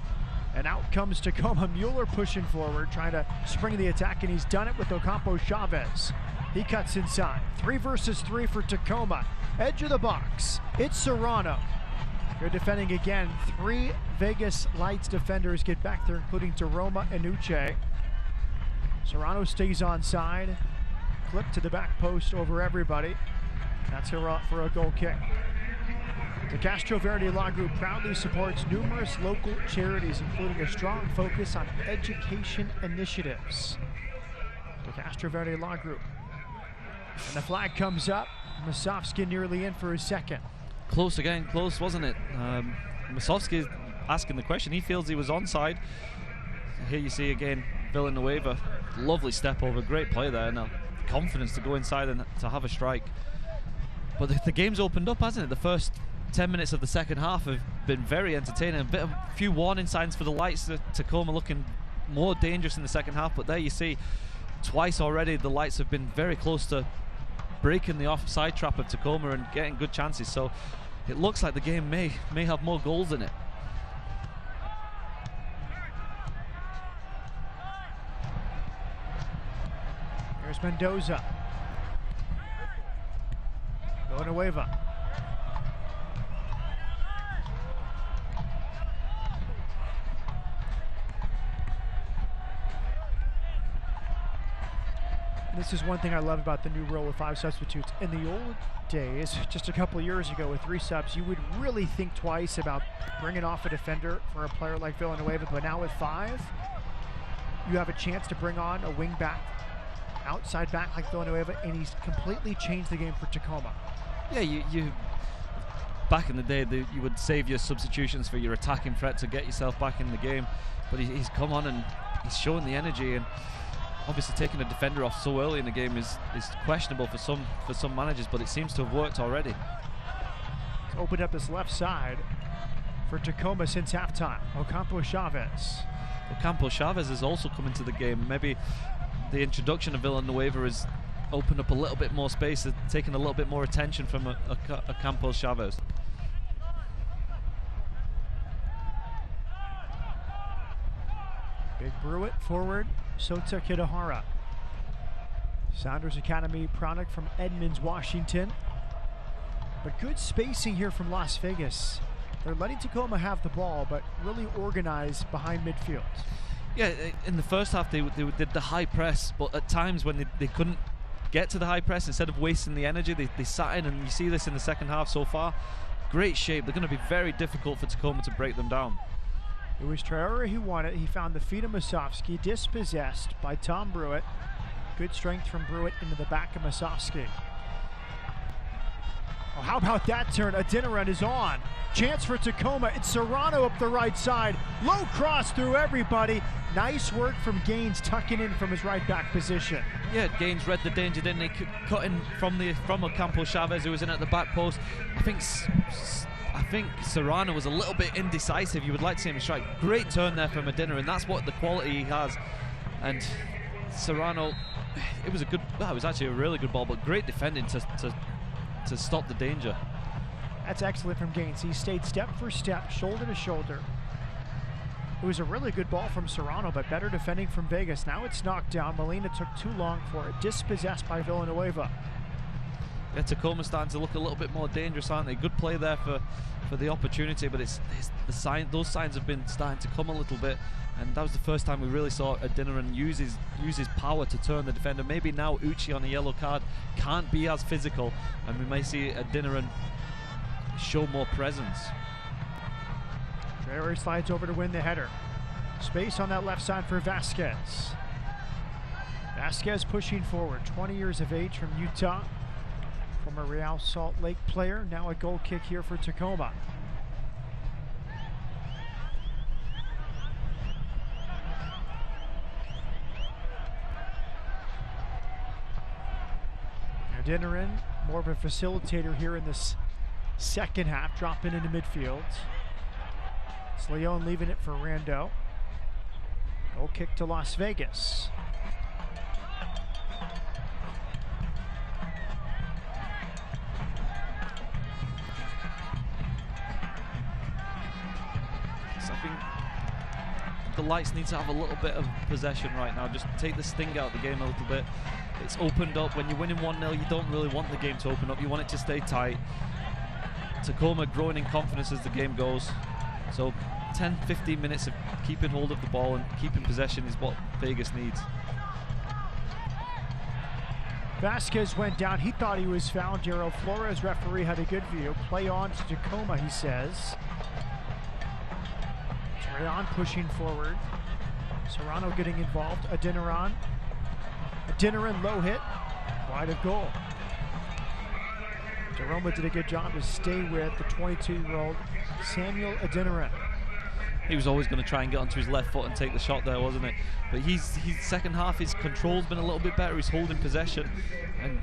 G: And out comes Tacoma. Mueller pushing forward, trying to spring the attack, and he's done it with Ocampo Chavez. He cuts inside. 3 versus 3 for Tacoma. Edge of the box. It's Serrano. They're defending again. 3 Vegas Lights defenders get back there, including Taroma and Uche. Serrano stays onside. Clip to the back post over everybody. That's for a goal kick. The Castro Verde Law Group proudly supports numerous local charities, including a strong focus on education initiatives. The Castro Verde Law Group. And the flag comes up. Musovski nearly in for his second.
B: Close again, close, wasn't it? Musovski asking the question. He feels he was onside. Here you see again Villanueva. Lovely step over, great play there. Now confidence to go inside and to have a strike. But the game's opened up, hasn't it? The first 10 minutes of the second half have been very entertaining. A few warning signs for the Lights. Tacoma looking more dangerous in the second half, but there you see twice already the Lights have been very close to breaking the offside trap of Tacoma and getting good chances. So it looks like the game may have more goals in it.
G: Here's Mendoza. Villanueva. This is one thing I love about the new rule with 5 substitutes. In the old days, just a couple years ago with 3 subs, you would really think twice about bringing off a defender for a player like Villanueva, but now with 5, you have a chance to bring on a wing back, outside back like Villanueva, and he's completely changed the game for Tacoma.
B: Yeah, you back in the day, you would save your substitutions for your attacking threat to get yourself back in the game, but he's come on and he's showing the energy, and obviously taking a defender off so early in the game is questionable for some managers, but it seems to have worked already.
G: It's opened up this left side for Tacoma since halftime. Ocampo Chavez.
B: Ocampo Chavez has also come into the game. Maybe the introduction of Villanueva has opened up a little bit more space, taken a little bit more attention from Ocampo Chavez.
G: Big Brewitt forward. Sota Kitahara. Sounders Academy product from Edmonds, Washington. But good spacing here from Las Vegas. They're letting Tacoma have the ball, but really organized behind midfield.
B: Yeah, in the first half they did the high press, but at times when they couldn't get to the high press, instead of wasting the energy, they sat in, and you see this in the second half so far. Great shape. They're going to be very difficult for Tacoma to break them down.
G: It was Traore who won it. He found the feet of Musovski, dispossessed by Tom Brewitt. Good strength from Brewitt into the back of Musovski. Oh, how about that turn? Adinaran is on. Chance for Tacoma. It's Serrano up the right side. Low cross through everybody. Nice work from Gaines, tucking in from his right back position.
B: Yeah, Gaines read the danger, didn't he? Cut in from Ocampo Chavez, who was in at the back post. I think Serrano was a little bit indecisive. You would like to see him strike. Great turn there from Medina, and that's what the quality he has. And Serrano, it was actually a really good ball, but great defending to stop the danger.
G: That's excellent from Gaines. He stayed step for step, shoulder to shoulder. It was a really good ball from Serrano, but better defending from Vegas. Now it's knocked down. Molina took too long for it. Dispossessed by Villanueva.
B: Yeah, Tacoma starting to look a little bit more dangerous, aren't they? Good play there for the opportunity, but those signs have been starting to come a little bit, and that was the first time we really saw Adinaran use his power to turn the defender. Maybe now Uche on a yellow card can't be as physical, and we may see Adinaran show more presence.
G: Traore slides over to win the header. Space on that left side for Vasquez. Vasquez pushing forward, 20 years of age from Utah. From a Real Salt Lake player, now a goal kick here for Tacoma. Adeniran, more of a facilitator here in this second half, dropping into midfield. It's Leon leaving it for Rando. Goal kick to Las Vegas.
B: So I think the Lights need to have a little bit of possession right now. Just take the sting out of the game a little bit. It's opened up. When you're winning 1-0, you don't really want the game to open up. You want it to stay tight. Tacoma growing in confidence as the game goes. So 10-15 minutes of keeping hold of the ball and keeping possession is what Vegas needs.
G: Vasquez went down. He thought he was fouled. Gerald Flores, referee, had a good view. Play on to Tacoma, he says. Treon pushing forward. Serrano getting involved. Adeniran. Adeniran, low hit. Wide of goal. Jeroma did a good job to stay with the 22-year-old Samuel Adeniran.
B: He was always going to try and get onto his left foot and take the shot there, wasn't it? But he's second half, his control's been a little bit better. He's holding possession, and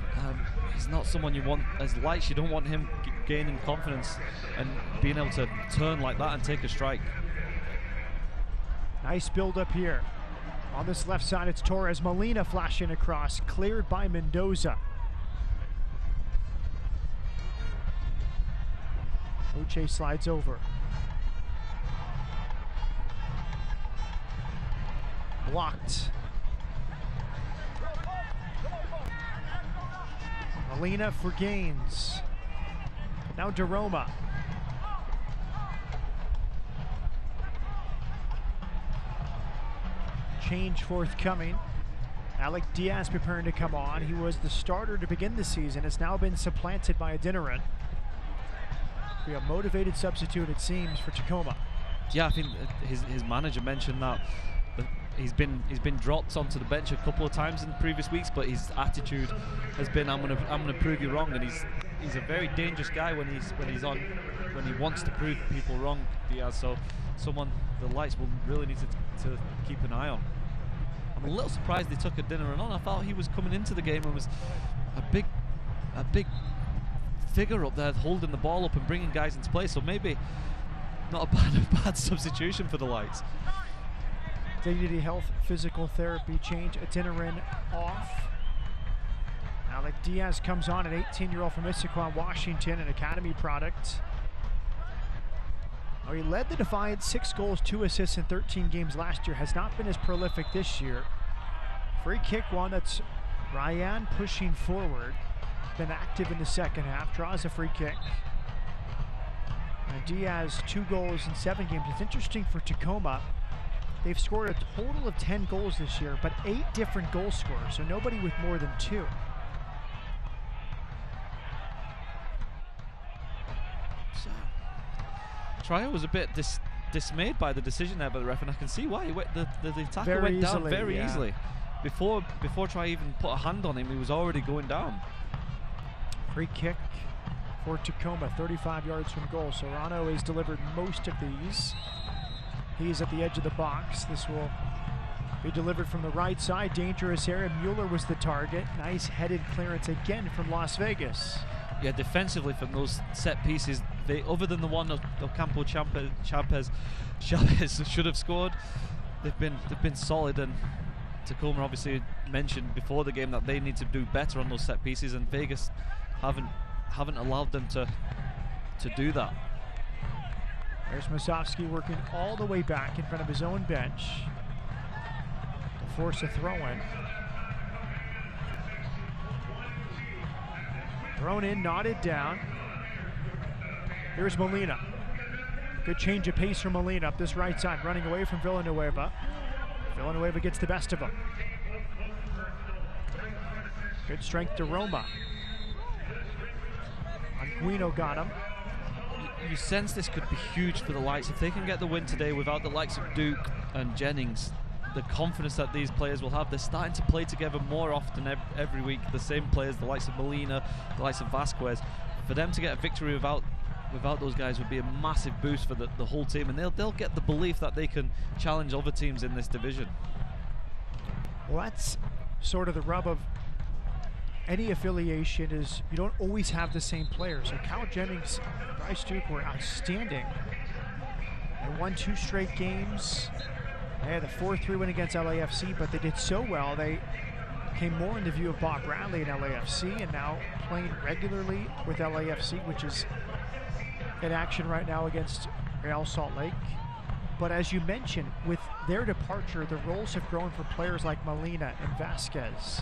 B: he's not someone you want as Lights. You don't want him gaining confidence and being able to turn like that and take a strike.
G: Nice build up here. On this left side, it's Torres. Molina flashing across, cleared by Mendoza. Uche slides over. Blocked. Molina for gains. Now Deroma. Change forthcoming. Alec Diaz preparing to come on. He was the starter to begin the season. Has now been supplanted by Adeniran. Be a motivated substitute, it seems, for Tacoma.
B: Yeah, I think his manager mentioned that he's been dropped onto the bench a couple of times in previous weeks, but his attitude has been, I'm gonna prove you wrong, and he's a very dangerous guy when he wants to prove people wrong, Diaz. So someone the Lights will really need to keep an eye on. I'm a little surprised they took Adeniran on. I thought he was coming into the game and was a big figure up there, holding the ball up and bringing guys into play. So maybe not a bad substitution for the Lights.
G: Dignity Health physical therapy change. Adeniran off. Alec Diaz comes on, an 18-year-old from Issaquah, Washington, an academy product. He led the Defiance, 6 goals, 2 assists in 13 games last year. Has not been as prolific this year. Free kick one, that's Ryan pushing forward. Been active in the second half, draws a free kick. And Diaz, 2 goals in 7 games. It's interesting for Tacoma. They've scored a total of 10 goals this year, but 8 different goal scorers, so nobody with more than 2.
B: Trio was a bit dismayed by the decision there by the ref, and I can see why. The tackle went down very easily. Before Try even put a hand on him, he was already going down.
G: Free kick for Tacoma, 35 yards from goal. Serrano has delivered most of these. He's at the edge of the box. This will be delivered from the right side. Dangerous area. Mueller was the target. Nice headed clearance again from Las Vegas.
B: Yeah, defensively from those set pieces, other than the one Ocampo Chavez should have scored, they've been solid. And Tacoma obviously mentioned before the game that they need to do better on those set pieces, and Vegas haven't allowed them to do that.
G: There's Masovsky working all the way back in front of his own bench to force a throw-in. Thrown in, knotted down. Here's Molina. Good change of pace from Molina up this right side, running away from Villanueva. Villanueva gets the best of him. Good strength to Roma. Anguino got him.
B: You sense this could be huge for the Lights. If they can get the win today without the likes of Duke and Jennings, the confidence that these players will have, they're starting to play together more often every week. The same players, the likes of Molina, the likes of Vasquez. For them to get a victory without those guys would be a massive boost for the whole team, and they'll get the belief that they can challenge other teams in this division.
G: Well, that's sort of the rub of any affiliation is you don't always have the same players. So Kyle Jennings, Bryce Duke were outstanding. They won 2 straight games. They had a 4-3 win against LAFC, but they did so well they came more into view of Bob Bradley in LAFC, and now playing regularly with LAFC, which is in action right now against Real Salt Lake. But as you mentioned, with their departure, the roles have grown for players like Molina and Vasquez.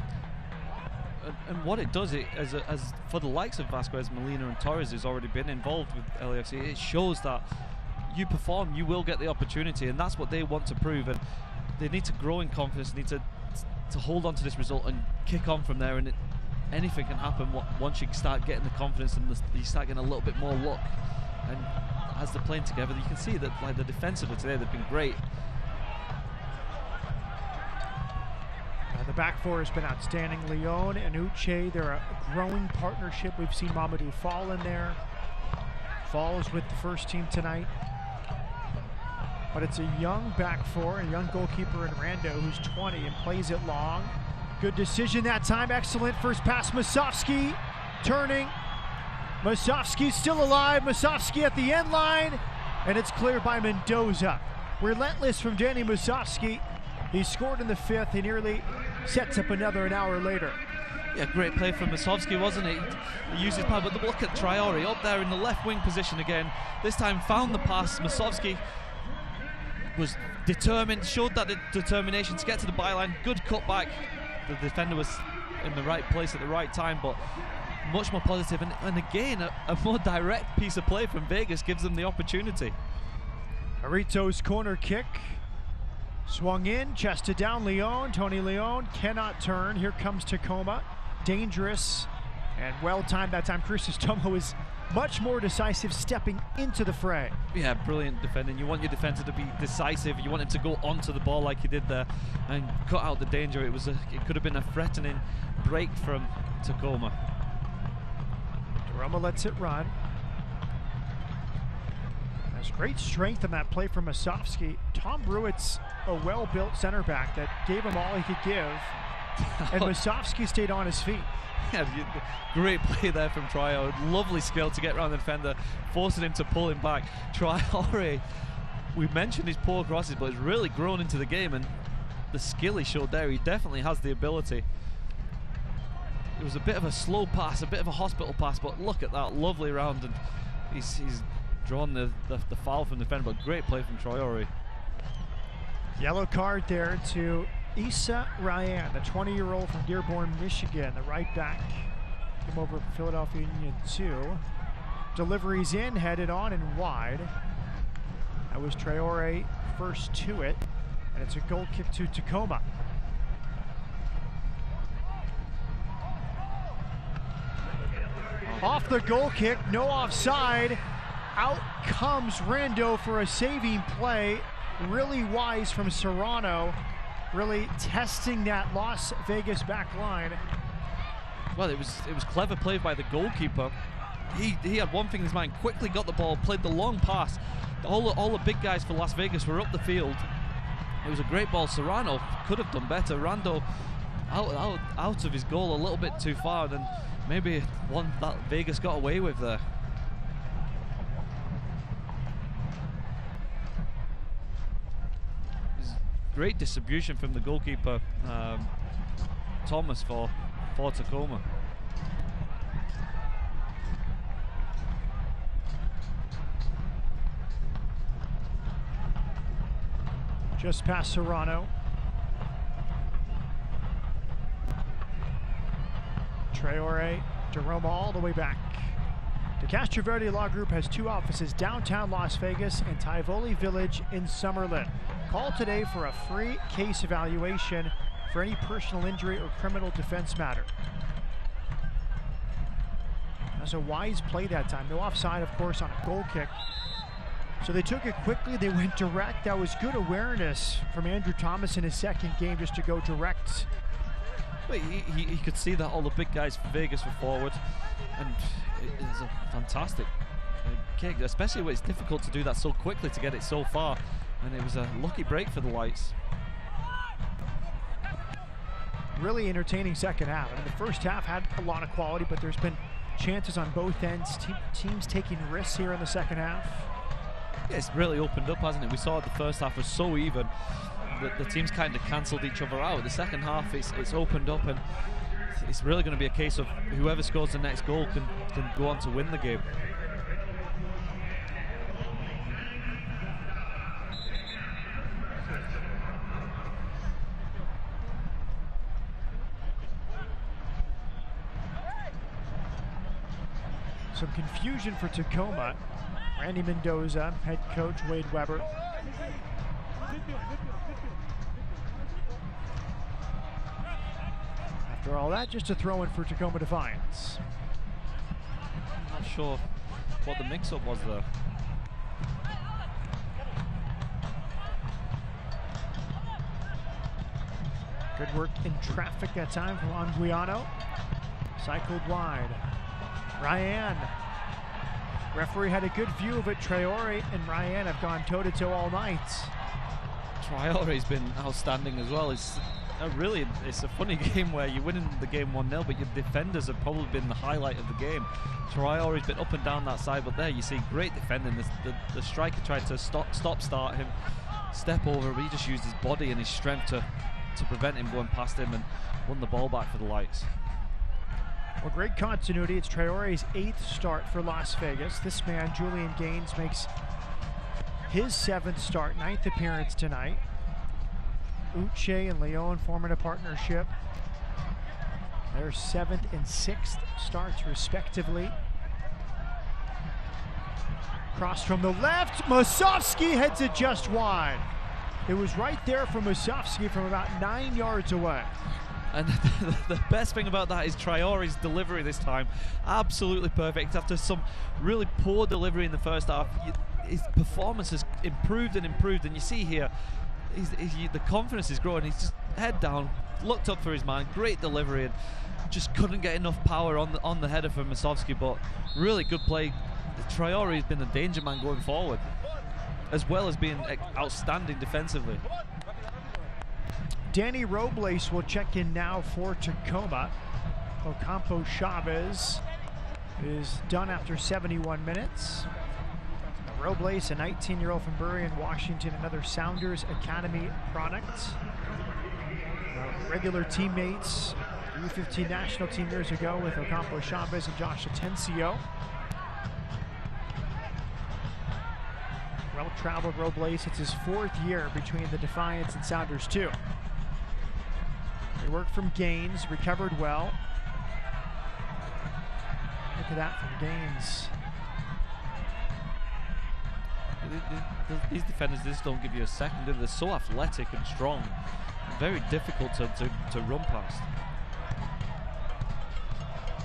B: And what it does, as for the likes of Vasquez, Molina and Torres, who's already been involved with LAFC, it shows that you perform, you will get the opportunity, and that's what they want to prove. And they need to grow in confidence, need to hold on to this result and kick on from there. And anything can happen once you start getting the confidence and you start getting a little bit more luck. And as they're playing together, you can see that like the defensively today, they've been great.
G: The back four has been outstanding. Leon and Uche, they're a growing partnership. We've seen Mamadou Fall in there. Fall is with the first team tonight. But it's a young back four, a young goalkeeper in Rando who's 20 and plays it long. Good decision that time. Excellent first pass. Masovsky turning. Masovsky's still alive. Masovsky at the end line. And it's cleared by Mendoza. Relentless from Danny Masovsky. He scored in the 5th. He nearly sets up another an hour later.
B: Yeah, great play from Masovsky, wasn't it? He used his power, but look at Traore up there in the left wing position again. This time found the pass. Masovsky was determined, showed that determination to get to the byline. Good cutback. The defender was in the right place at the right time, but much more positive. And again, a more direct piece of play from Vegas gives them the opportunity.
G: Arito's corner kick. Swung in, chested down Leon. Tony Leon cannot turn. Here comes Tacoma. Dangerous and well-timed that time. Crisostomo is much more decisive, stepping into the fray.
B: Yeah, brilliant defending. You want your defender to be decisive. You want him to go onto the ball like he did there and cut out the danger. It could have been a threatening break from Tacoma.
G: Roma lets it run. There's great strength in that play from Masovsky. Tom Brewitt's a well-built center back that gave him all he could give, and Masovsky stayed on his feet.
B: Yeah, great play there from Traore. Lovely skill to get around the defender, forcing him to pull him back. Traore, we mentioned his poor crosses, but he's really grown into the game, and the skill he showed there, he definitely has the ability. It was a bit of a slow pass, a bit of a hospital pass, but look at that, lovely round, and he's drawn the foul from the defender, but great play from Traore.
G: Yellow card there to Issa Ryan, the 20-year-old from Dearborn, Michigan, the right back. Came over from Philadelphia Union 2. Deliveries in, headed on and wide. That was Traore first to it, and it's a goal kick to Tacoma. Off the goal kick, no offside. Out comes Rando for a saving play. Really wise from Serrano, really testing that Las Vegas back line.
B: Well, it was clever play by the goalkeeper. He had one thing in his mind, quickly got the ball, played the long pass. All the big guys for Las Vegas were up the field. It was a great ball. Serrano could have done better. Rando out of his goal a little bit too far, and maybe one that Vegas got away with there. Great distribution from the goalkeeper, Thomas, for Tacoma.
G: Just past Serrano. Traore, DeRoma all the way back. The Castro Verde Law Group has 2 offices, downtown Las Vegas and Tivoli Village in Summerlin. Call today for a free case evaluation for any personal injury or criminal defense matter. That's a wise play that time. No offside, of course, on a goal kick. So they took it quickly. They went direct. That was good awareness from Andrew Thomas in his second game, just to go direct.
B: But he could see that all the big guys for Vegas were forward, and it is a fantastic kick, especially when it's difficult to do that so quickly, to get it so far. And it was a lucky break for the Lights.
G: really entertaining second half. I mean, the first half had a lot of quality, but there's been chances on both ends. Teams taking risks here in the second half.
B: Yeah, it's really opened up, hasn't it? We saw the first half was so even that the teams kind of cancelled each other out. The second half, it's opened up, and it's really going to be a case of whoever scores the next goal can go on to win the game.
G: Some confusion for Tacoma. Randy Mendoza, head coach Wade Weber. After all that, just a throw in for Tacoma Defiance.
B: I'm not sure what the mix-up was there.
G: Good work in traffic that time from Anguiano. Cycled wide. Ryan. Referee had a good view of it. Traore and Ryan have gone toe-to-toe all night.
B: Traore's been outstanding as well. It's a funny game where you're winning the game 1-0, but your defenders have probably been the highlight of the game. Traore's been up and down that side, but there you see great defending. The striker tried to start him, step over, but he just used his body and his strength to prevent him going past him and won the ball back for the Lights.
G: Well, great continuity. It's Traore's 8th start for Las Vegas. This man, Julian Gaines, makes his 7th start, 9th appearance tonight. Uche and Leon forming a partnership. Their 7th and 6th starts respectively. Cross from the left, Musovski heads it just wide. It was right there for Musovski from about 9 yards away.
B: And the best thing about that is Traore's delivery this time. Absolutely perfect. After some really poor delivery in the first half, his performance has improved and improved. And you see here, the confidence is growing. He's just head down, looked up for his man, great delivery, and just couldn't get enough power on the header for Musovski. But really good play. Traore has been the danger man going forward, as well as being outstanding defensively.
G: Danny Robles will check in now for Tacoma. Ocampo Chavez is done after 71 minutes. Robles, a 19-year-old from Bury in Washington, another Sounders Academy product. Regular teammates, U15 national team years ago with Ocampo Chavez and Josh Atencio. Well-traveled Robles, it's his 4th year between the Defiance and Sounders 2. Good work from Gaines, recovered well. Look at that from Gaines.
B: These defenders just don't give you a second. They're so athletic and strong. Very difficult to run past.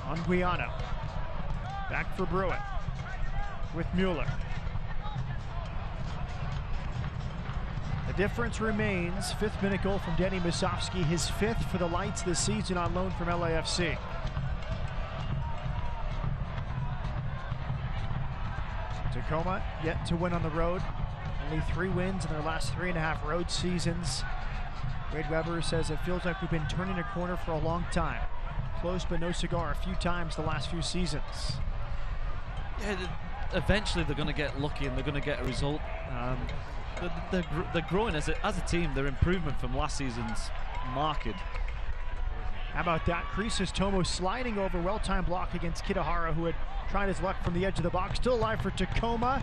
G: Anguiano. Back for Bruin with Mueller. The difference remains. 5th minute goal from Denny Musovski, his 5th for the Lights this season on loan from LAFC. Tacoma yet to win on the road. Only 3 wins in their last 3.5 road seasons. Wade Weber says it feels like we've been turning a corner for a long time. Close but no cigar a few times the last few seasons.
B: Yeah, eventually they're going to get lucky and they're going to get a result. They're growing as a team. Their improvement from last season's marked.
G: How about that? Chrysos Tomo sliding over, well-timed block against Kitahara, who had tried his luck from the edge of the box. Still alive for Tacoma.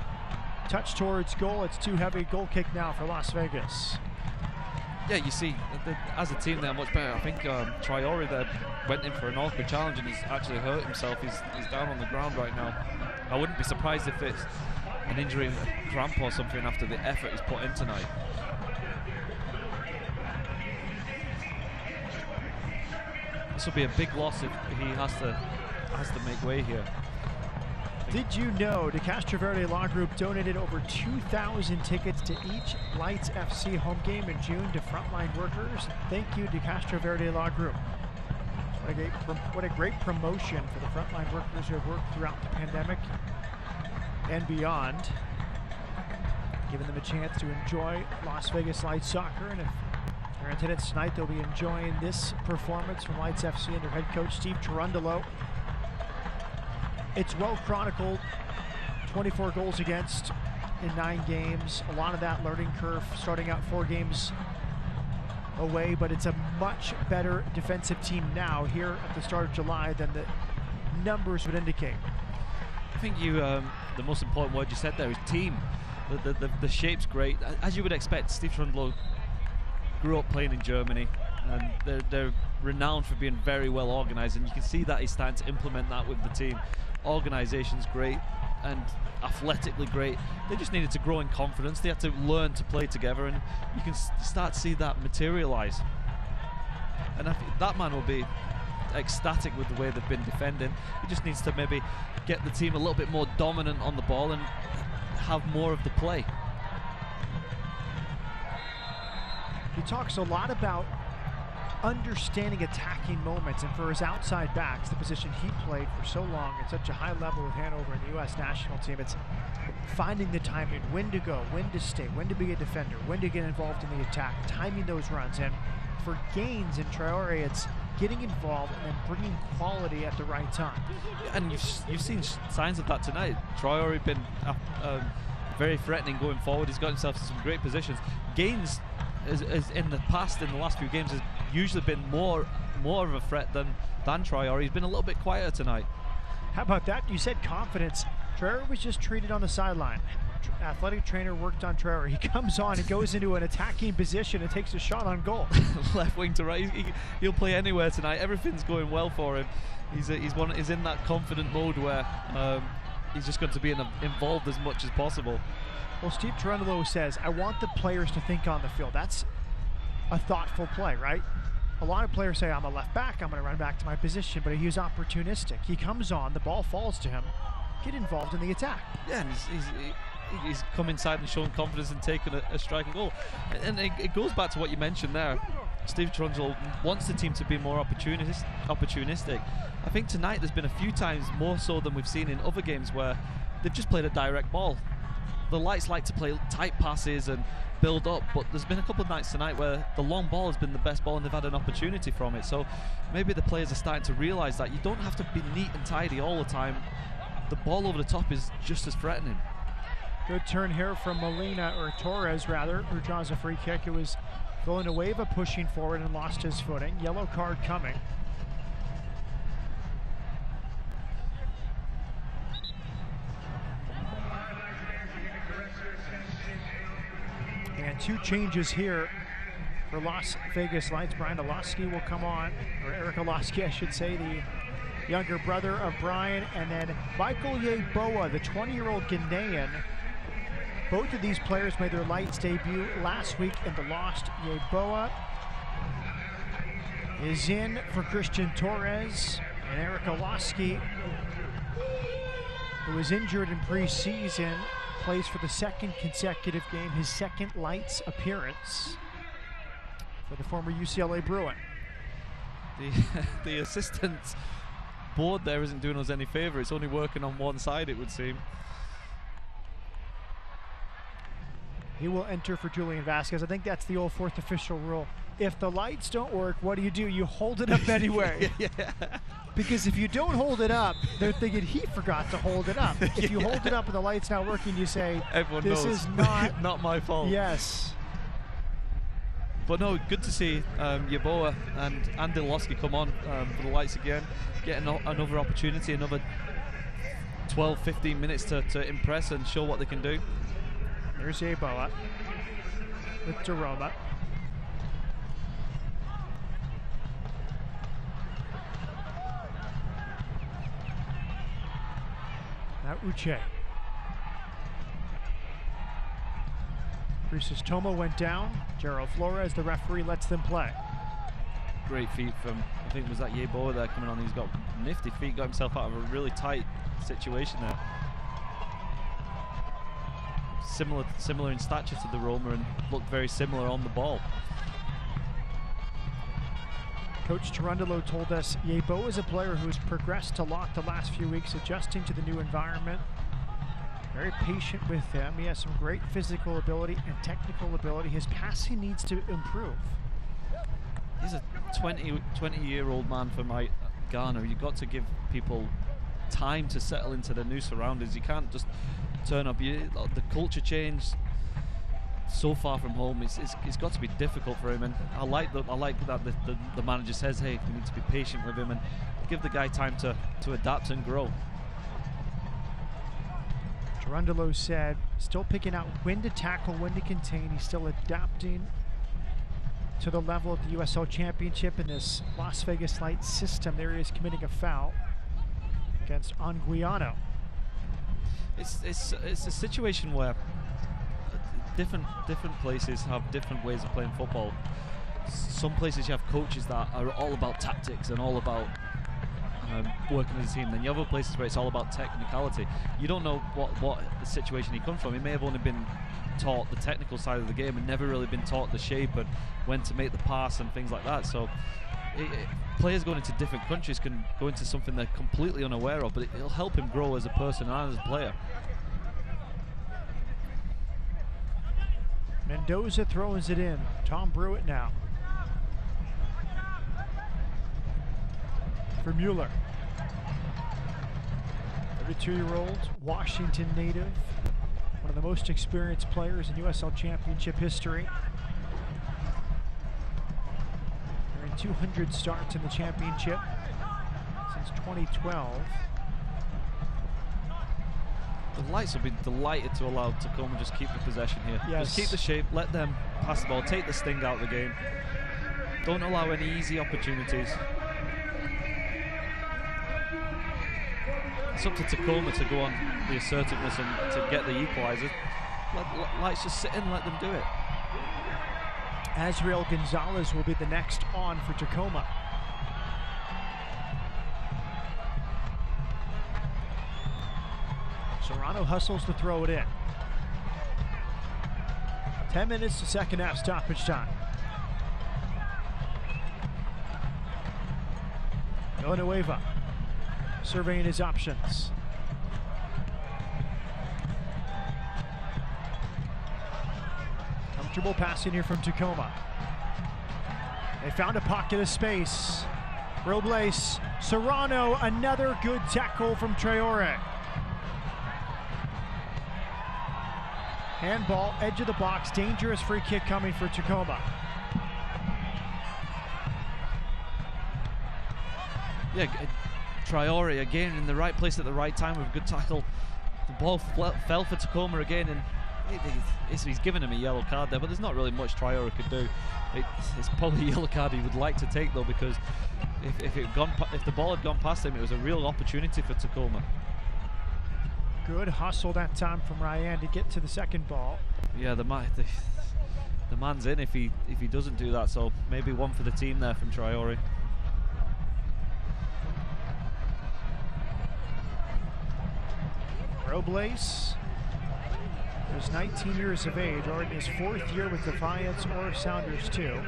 G: Touch towards goal. It's too heavy. Goal kick now for Las Vegas.
B: Yeah, you see, as a team they're much better. I think Traore there went in for an awkward challenge and he's actually hurt himself. He's down on the ground right now. I wouldn't be surprised if it's an injury, a cramp or something after the effort he's put in tonight. This will be a big loss if he has to make way here.
G: Did you know De Castro Verde Law Group donated over 2,000 tickets to each Lights FC home game in June to frontline workers? Thank you, De Castro Verde Law Group. What a great promotion for the frontline workers who have worked throughout the pandemic and beyond, giving them a chance to enjoy Las Vegas Lights soccer. And if Their attendance tonight, they'll be enjoying this performance from Lights FC under head coach Steve Cherundolo. It's well chronicled, 24 goals against in 9 games. A lot of that learning curve, starting out 4 games away, but it's a much better defensive team now here at the start of July than the numbers would indicate.
B: I think the most important word you said there is team. The shape's great. As you would expect, Steve Cherundolo grew up playing in Germany, and they're renowned for being very well organized, and you can see that he's starting to implement that with the team. Organization's great and athletically great. They just needed to grow in confidence. They had to learn to play together, and you can start to see that materialize. And I think that man will be ecstatic with the way they've been defending. He just needs to maybe get the team a little bit more dominant on the ball and have more of the play.
G: He talks a lot about understanding attacking moments, and for his outside backs, the position he played for so long at such a high level with Hanover and the U.S. national team, it's finding the timing, when to go, when to stay, when to be a defender, when to get involved in the attack, timing those runs. And for Gaines and Traore, it's getting involved and then bringing quality at the right time.
B: And you've seen signs of that tonight. Traore been very threatening going forward. He's got himself in some great positions. Gaines is in the past, in the last few games, has usually been more of a threat than Traore. He's been a little bit quieter tonight.
G: How about that? You said confidence. Traore was just treated on the sideline. Athletic trainer worked on Traore. He comes on and goes into an attacking position and takes a shot on goal.
B: Left wing to right. He'll play anywhere tonight. Everything's going well for him. He's in that confident mode where he's just going to be involved as much as possible.
G: Well, Steve Cherundolo says, I want the players to think on the field. That's a thoughtful play, right? A lot of players say, I'm a left back, I'm going to run back to my position, but he was opportunistic. He comes on, the ball falls to him, get involved in the attack.
B: Yeah, and he's come inside and shown confidence and taken a striking goal. And it goes back to what you mentioned there. Steve Cherundolo wants the team to be more opportunistic. I think tonight there's been a few times, more so than we've seen in other games, where they've just played a direct ball. The Lights like to play tight passes and build up, but there's been a couple of nights tonight where the long ball has been the best ball and they've had an opportunity from it. So maybe the players are starting to realize that you don't have to be neat and tidy all the time. The ball over the top is just as threatening.
G: Good turn here from Torres who draws a free kick. It was Villanueva pushing forward and lost his footing. Yellow card coming. And 2 changes here for Las Vegas Lights. Brian Olowski will come on, or Eric Olowski, I should say, the younger brother of Brian, and then Michael Yeboah, the 20-year-old Ghanaian. Both of these players made their Lights debut last week in the lost. Yeboah is in for Christian Torres, and Eric Olowski, who was injured in preseason, plays for the 2nd consecutive game, his 2nd Lights appearance for the former UCLA Bruin.
B: The assistant board there isn't doing us any favor. It's only working on one side, it would seem.
G: He will enter for Julian Vasquez. I think that's the old 4th official rule. If the lights don't work, what do? You hold it up anyway.
B: Yeah.
G: Because if you don't hold it up, they're thinking he forgot to hold it up. If you hold it up and the light's not working, you say,
B: everyone
G: this
B: knows.
G: Is not
B: not my fault.
G: Yes.
B: But no, good to see Yeboah and Olowski come on for the Lights again, get another opportunity, another 12, 15 minutes to impress and show what they can do.
G: There's Yeboah with Daroma. Now Uche. Toma went down. Gerald Flores, the referee, lets them play.
B: Great feet from, I think, was that Yeboah there coming on. He's got nifty feet, got himself out of a really tight situation there. Similar in stature to the Roma and looked very similar on the ball.
G: Coach Cherundolo told us Yeboah is a player who's progressed a lot the last few weeks, adjusting to the new environment. Very patient with him. He has some great physical ability and technical ability. His passing needs to improve.
B: he's a 20-year-old man from Ghana. You've got to give people time to settle into their new surroundings. You can't just turn up. The culture change so far from home, it's got to be difficult for him, and I like that the manager says, hey, we need to be patient with him and give the guy time to adapt and grow.
G: Gerundolo said, still picking out when to tackle, when to contain. He's still adapting to the level of the USL Championship in this Las Vegas Lights system. There he is committing a foul against Anguiano.
B: It's a situation where different places have different ways of playing football. Some places you have coaches that are all about tactics and all about working as a team. Then you have other places where it's all about technicality. You don't know what the situation he comes from. He may have only been taught the technical side of the game and never really been taught the shape and when to make the pass and things like that. So players going into different countries can go into something they're completely unaware of, but it'll help him grow as a person and as a player.
G: Mendoza throws it in. Tom Brewitt now. For Mueller. 32-year-old Washington native. One of the most experienced players in USL Championship history. There are 200 starts in the championship since 2012.
B: The Lights will be delighted to allow Tacoma just keep the possession here.
G: Yes.
B: Just keep the shape, let them pass the ball, take the sting out of the game. Don't allow any easy opportunities. It's up to Tacoma to go on the assertiveness and to get the equaliser. Let Lights just sit in, let them do it.
G: Azriel Gonzalez will be the next on for Tacoma. Serrano hustles to throw it in. 10 minutes to second half stoppage time. Villanueva surveying his options. Comfortable passing here from Tacoma. They found a pocket of space. Robles, Serrano, another good tackle from Traore. Handball, edge of the box, dangerous free kick coming for Tacoma.
B: Yeah, Traore again in the right place at the right time with a good tackle. The ball fell for Tacoma again, and he's given him a yellow card there, but there's not really much Traore could do. It's probably a yellow card he would like to take though, because if the ball had gone past him, it was a real opportunity for Tacoma.
G: Good hustle that time from Ryan to get to the second ball.
B: Yeah, the man's in if he doesn't do that, so maybe one for the team there from Traore.
G: Robles is 19 years of age, already in his 4th year with Defiance or Sounders 2.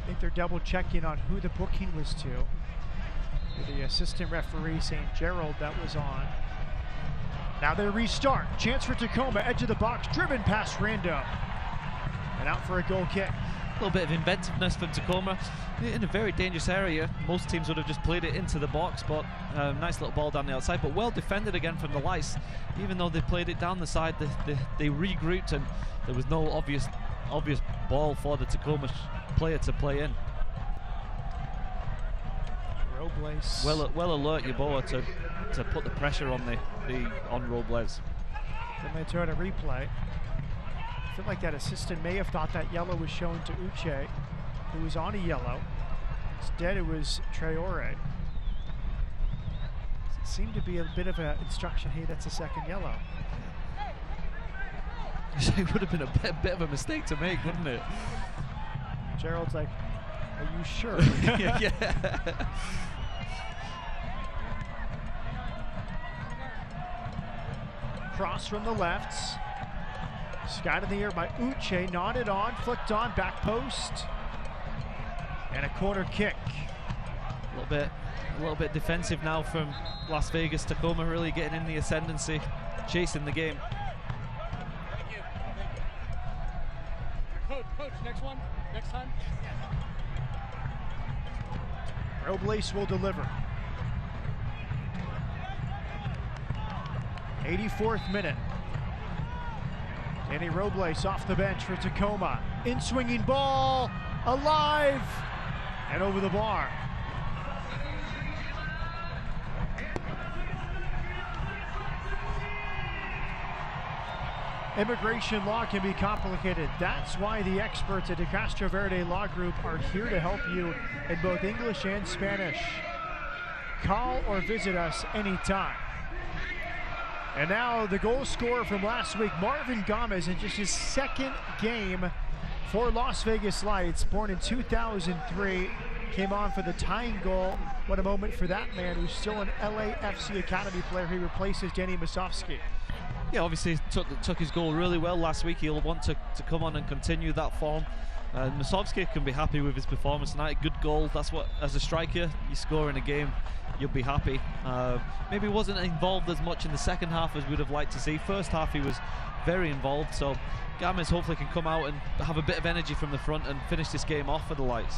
G: I think they're double checking on who the booking was to. The assistant referee saying Gerald that was on. Now they restart. Chance for Tacoma, edge of the box, driven past Rando. And out for a goal kick.
B: A little bit of inventiveness from Tacoma. In a very dangerous area. Most teams would have just played it into the box, but nice little ball down the outside. But well defended again from the Lights. Even though they played it down the side, they regrouped and there was no obvious ball for the Tacoma player to play in.
G: Robles.
B: Well alert Yeboah to put the pressure on on Robles.
G: Then they turn a replay. I feel like that assistant may have thought that yellow was shown to Uche, who was on a yellow. Instead it was Traore. It seemed to be a bit of an instruction, hey, that's a second yellow.
B: It would have been a bit of a mistake to make, wouldn't it?
G: Gerald's like, are you sure?
B: Yeah.
G: Cross from the left. Skied in the air by Uche, nodded on, flicked on, back post. And a corner kick.
B: A little bit defensive now from Las Vegas. Tacoma really getting in the ascendancy, chasing the game.
A: Thank you. Coach, next one. Next time.
G: Robles will deliver. 84th minute. Danny Robles off the bench for Tacoma. In-swinging ball, alive, and over the bar. Immigration law can be complicated. That's why the experts at the Castro Verde Law Group are here to help you in both English and Spanish. Call or visit us anytime. And now the goal scorer from last week, Marvin Gomez, in just his second game for Las Vegas Lights, born in 2003, came on for the tying goal. What a moment for that man, who's still an LAFC Academy player. He replaces Danny Masovsky.
B: Yeah, obviously took his goal really well last week. He'll want to come on and continue that form. Masovsky can be happy with his performance tonight. Good goal. That's what, as a striker, you score in a game, you'll be happy. Maybe wasn't involved as much in the second half as we'd have liked to see. First half he was very involved, so Gomez hopefully can come out and have a bit of energy from the front and finish this game off for the Lights.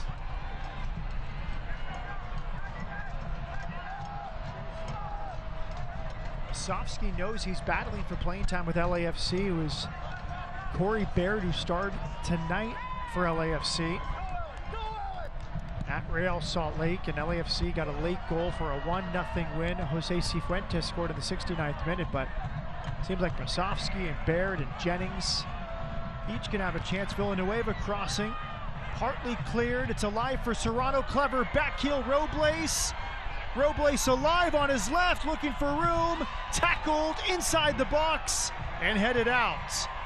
G: Masovsky knows he's battling for playing time with LAFC. It was Corey Baird who starred tonight for LAFC at Real Salt Lake, and LAFC got a late goal for a 1-0 win. Jose Cifuentes scored in the 69th minute, but it seems like Masovsky and Baird and Jennings each can have a chance. Villanueva crossing, partly cleared. It's alive for Serrano. Clever back heel Robles. Robles alive on his left, looking for room. Tackled inside the box and headed out.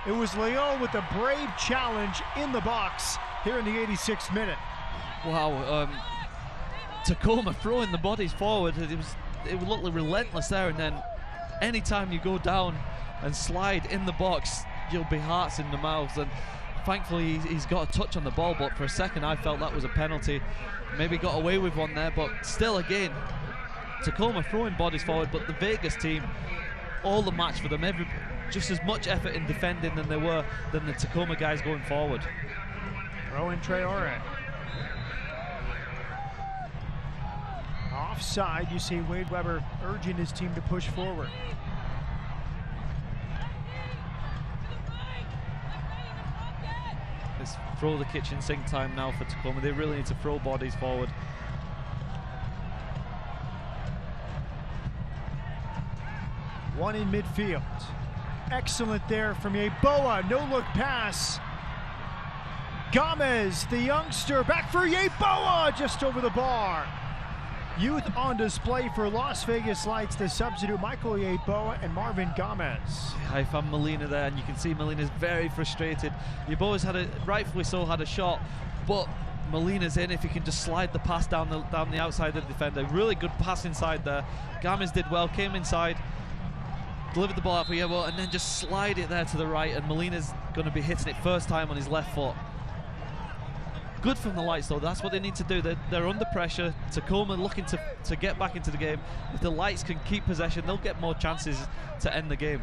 G: It was Leon with a brave challenge in the box here in the 86th minute.
B: Wow, Tacoma throwing the bodies forward. It looked relentless there, and then anytime you go down and slide in the box, you'll be hearts in the mouths. And thankfully he's got a touch on the ball, but for a second I felt that was a penalty. Maybe got away with one there, but still, again, Tacoma throwing bodies forward, but the Vegas team, all the match for them, just as much effort in defending than the Tacoma guys going forward.
G: Throw in Traore. Offside, you see Wade Weber urging his team to push forward.
B: It's throw the kitchen sink time now for Tacoma. They really need to throw bodies forward.
G: One in midfield. Excellent there from Yeboah. No look pass. Gomez, the youngster, back for Yeboah, just over the bar. Youth on display for Las Vegas Lights. The substitute Michael Yeboah and Marvin Gomez.
B: I found Molina there, and you can see Molina's very frustrated. Yeboah's rightfully so, had a shot, but Molina's in if he can just slide the pass down the outside of the defender. Really good pass inside there. Gomez did well, came inside, delivered the ball out for Yeboah, and then just slide it there to the right, and Molina's going to be hitting it first time on his left foot. Good from the Lights though, that's what they need to do. They're under pressure. Tacoma looking to get back into the game. If the Lights can keep possession, they'll get more chances to end the game.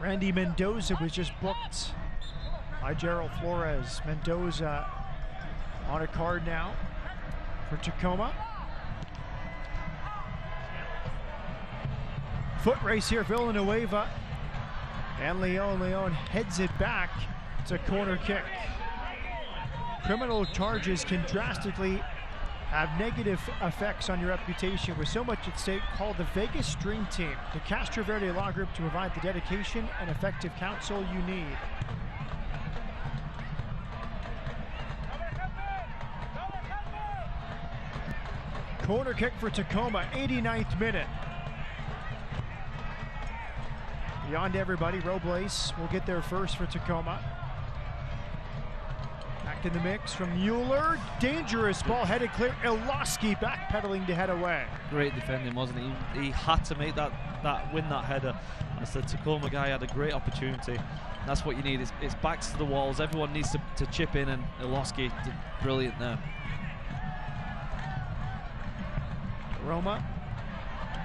G: Randy Mendoza was just booked by Gerald Flores. Mendoza on a card now for Tacoma. Foot race here, Villanueva. And Leon heads it back. It's a corner kick. Criminal charges can drastically have negative effects on your reputation. With so much at stake, call the Vegas Dream Team, the Castro Verde Law Group, to provide the dedication and effective counsel you need. Corner kick for Tacoma, 89th minute. Beyond everybody, Robles will get there first for Tacoma. Back in the mix from Mueller. Dangerous ball, headed clear. Iloski backpedaling to head away.
B: Great defending, wasn't he? He had to make that win that header. As the Tacoma guy had a great opportunity. That's what you need. It's backs to the walls. Everyone needs to chip in, and Iloski did brilliant there.
G: Roma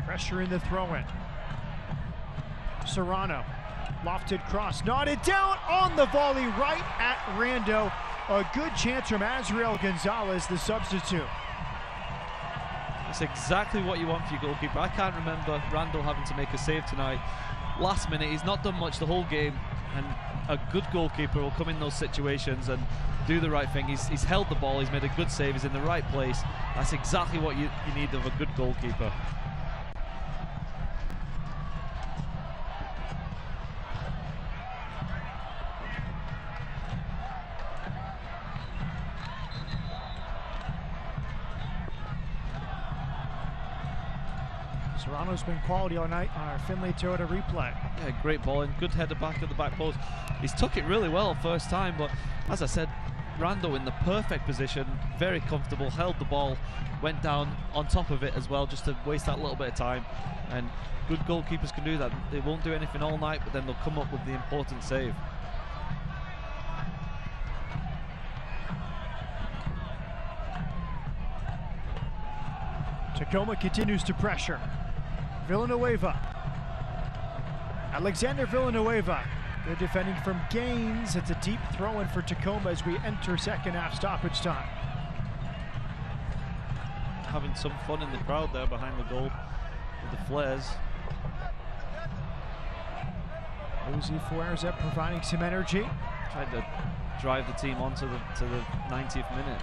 G: pressuring the throw-in. Serrano, lofted cross, nodded down on the volley right at Rando. A good chance from Azriel Gonzalez, the substitute.
B: That's exactly what you want for your goalkeeper. I can't remember Randall having to make a save tonight. Last minute, he's not done much the whole game, and a good goalkeeper will come in those situations and do the right thing. He's held the ball, he's made a good save, he's in the right place. That's exactly what you need of a good goalkeeper.
G: Serrano's been quality all night on our Finlay Toyota replay.
B: Yeah, great ball and good header back at the back post. He's took it really well first time, but as I said, Rando in the perfect position, very comfortable, held the ball, went down on top of it as well, just to waste that little bit of time. And good goalkeepers can do that. They won't do anything all night, but then they'll come up with the important save.
G: Tacoma continues to pressure. Villanueva. Alexander Villanueva. They're defending from Gaines. It's a deep throw-in for Tacoma as we enter second half stoppage time.
B: Having some fun in the crowd there behind the goal with the flares.
G: Uzi Fuerza providing some energy.
B: Tried to drive the team onto the 90th minute.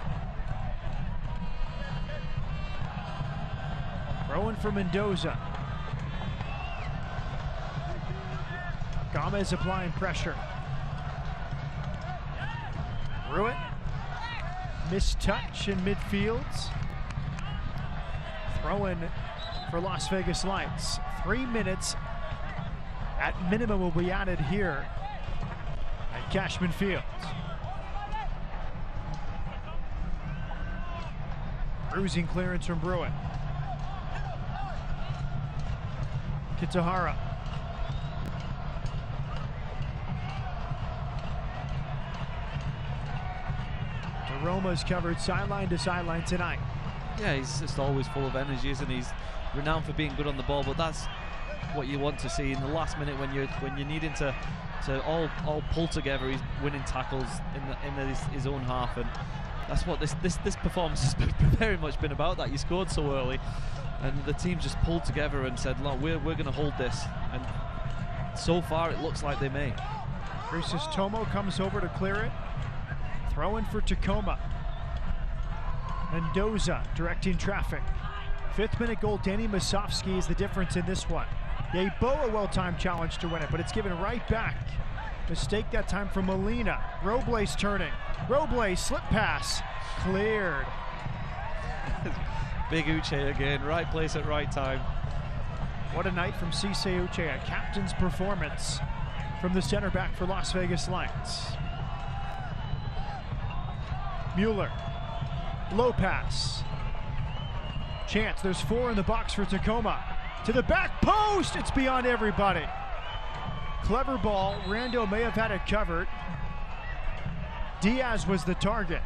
G: Throw-in for Mendoza. Gomez applying pressure. Ruitt. Missed touch in midfield. Throw-in for Las Vegas Lights. 3 minutes at minimum will be added here at Cashman Field. Bruising clearance from Bruitt. Kitahara. Roma's covered sideline to sideline tonight.
B: Yeah, he's just always full of energy, isn't he? He's renowned for being good on the ball, but that's what you want to see in the last minute when you're needing to all pull together. He's winning tackles in his own half, and that's what this performance has very much been about. That you scored so early, and the team just pulled together and said, "Look, we're going to hold this." And so far, it looks like they may.
G: Tomo comes over to clear it. Throw in for Tacoma. Mendoza directing traffic. 5th minute goal, Danny Masovsky is the difference in this one. Yeboah, a well-timed challenge to win it, but it's given right back. Mistake that time from Molina. Robles turning. Robles, slip pass. Cleared.
B: Big Uche again, right place at right time.
G: What a night from Cisse Uche, a captain's performance from the center back for Las Vegas Lights. Mueller, low pass. Chance, there's 4 in the box for Tacoma. To the back post, it's beyond everybody. Clever ball, Rando may have had it covered. Diaz was the target.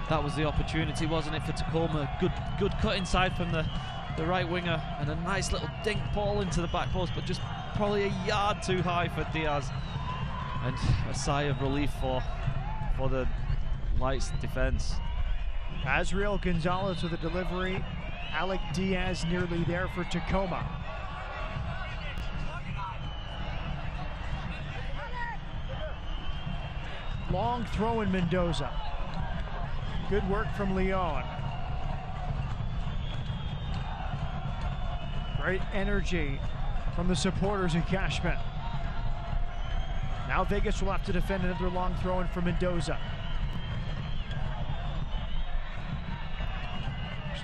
B: That was the opportunity, wasn't it, for Tacoma? Good cut inside from the right winger, and a nice little dink ball into the back post, but just probably a yard too high for Diaz. And a sigh of relief for the Lights defense.
G: Azriel Gonzalez with a delivery. Alec Diaz nearly there for Tacoma. Long throw in Mendoza. Good work from Leon. Great energy from the supporters in Cashman. Now Vegas will have to defend another long throw in for Mendoza.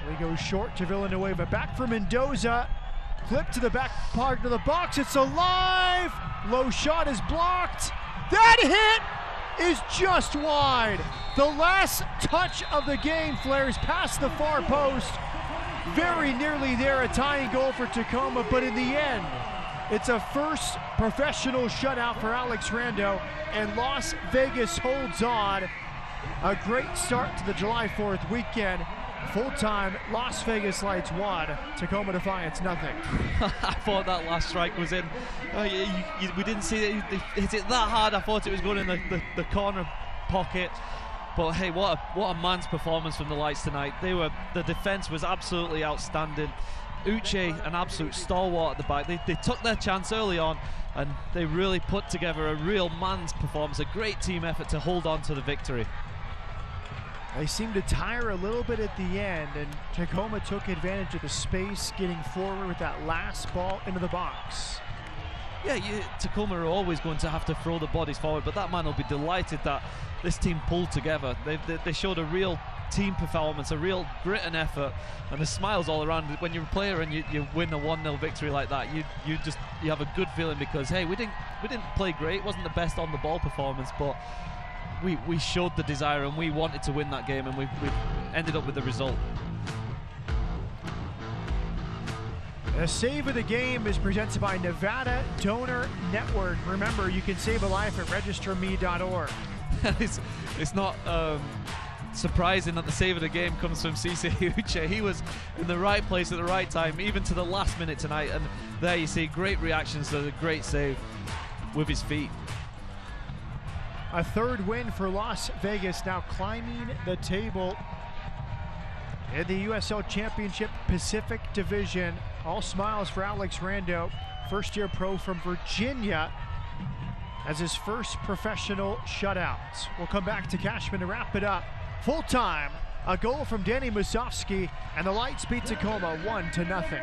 G: He goes short to Villanueva. Back for Mendoza. Flip to the back part of the box. It's alive. Low shot is blocked. That hit is just wide. The last touch of the game flares past the far post. very nearly there, a tying goal for Tacoma, but in the end, it's a first professional shutout for Alex Rando, and Las Vegas holds on. A great start to the July 4th weekend. Full-time, Las Vegas Lights 1, Tacoma Defiance nothing.
B: I thought that last strike was in. We didn't see it hit it that hard. I thought it was going in the corner pocket. But hey, what a man's performance from the Lights tonight. The defense was absolutely outstanding. Uche, an absolute stalwart at the back. They took their chance early on, and they really put together a real man's performance, a great team effort to hold on to the victory.
G: They seemed to tire a little bit at the end, and Tacoma took advantage of the space, getting forward with that last ball into the box.
B: Yeah, Tacoma are always going to have to throw the bodies forward, but that man will be delighted that this team pulled together. They showed a real team performance, a real grit and effort, and the smiles all around. When you're a player and you win a 1-0 victory like that, you have a good feeling because, hey, we didn't play great. It wasn't the best on the ball performance, but we showed the desire and we wanted to win that game, and we ended up with the result.
G: The save of the game is presented by Nevada Donor Network. Remember, you can save a life at registerme.org.
B: It's not surprising that the save of the game comes from Cisse Uche. He was in the right place at the right time, even to the last minute tonight, and there you see great reactions to the great save with his feet.
G: A third win for Las Vegas, now climbing the table in the USL Championship Pacific Division. All smiles for Alex Rando, first-year pro from Virginia, as his first professional shutout. We'll come back to Cashman to wrap it up. Full-time, a goal from Danny Musovski, and the Lights beat Tacoma 1-0.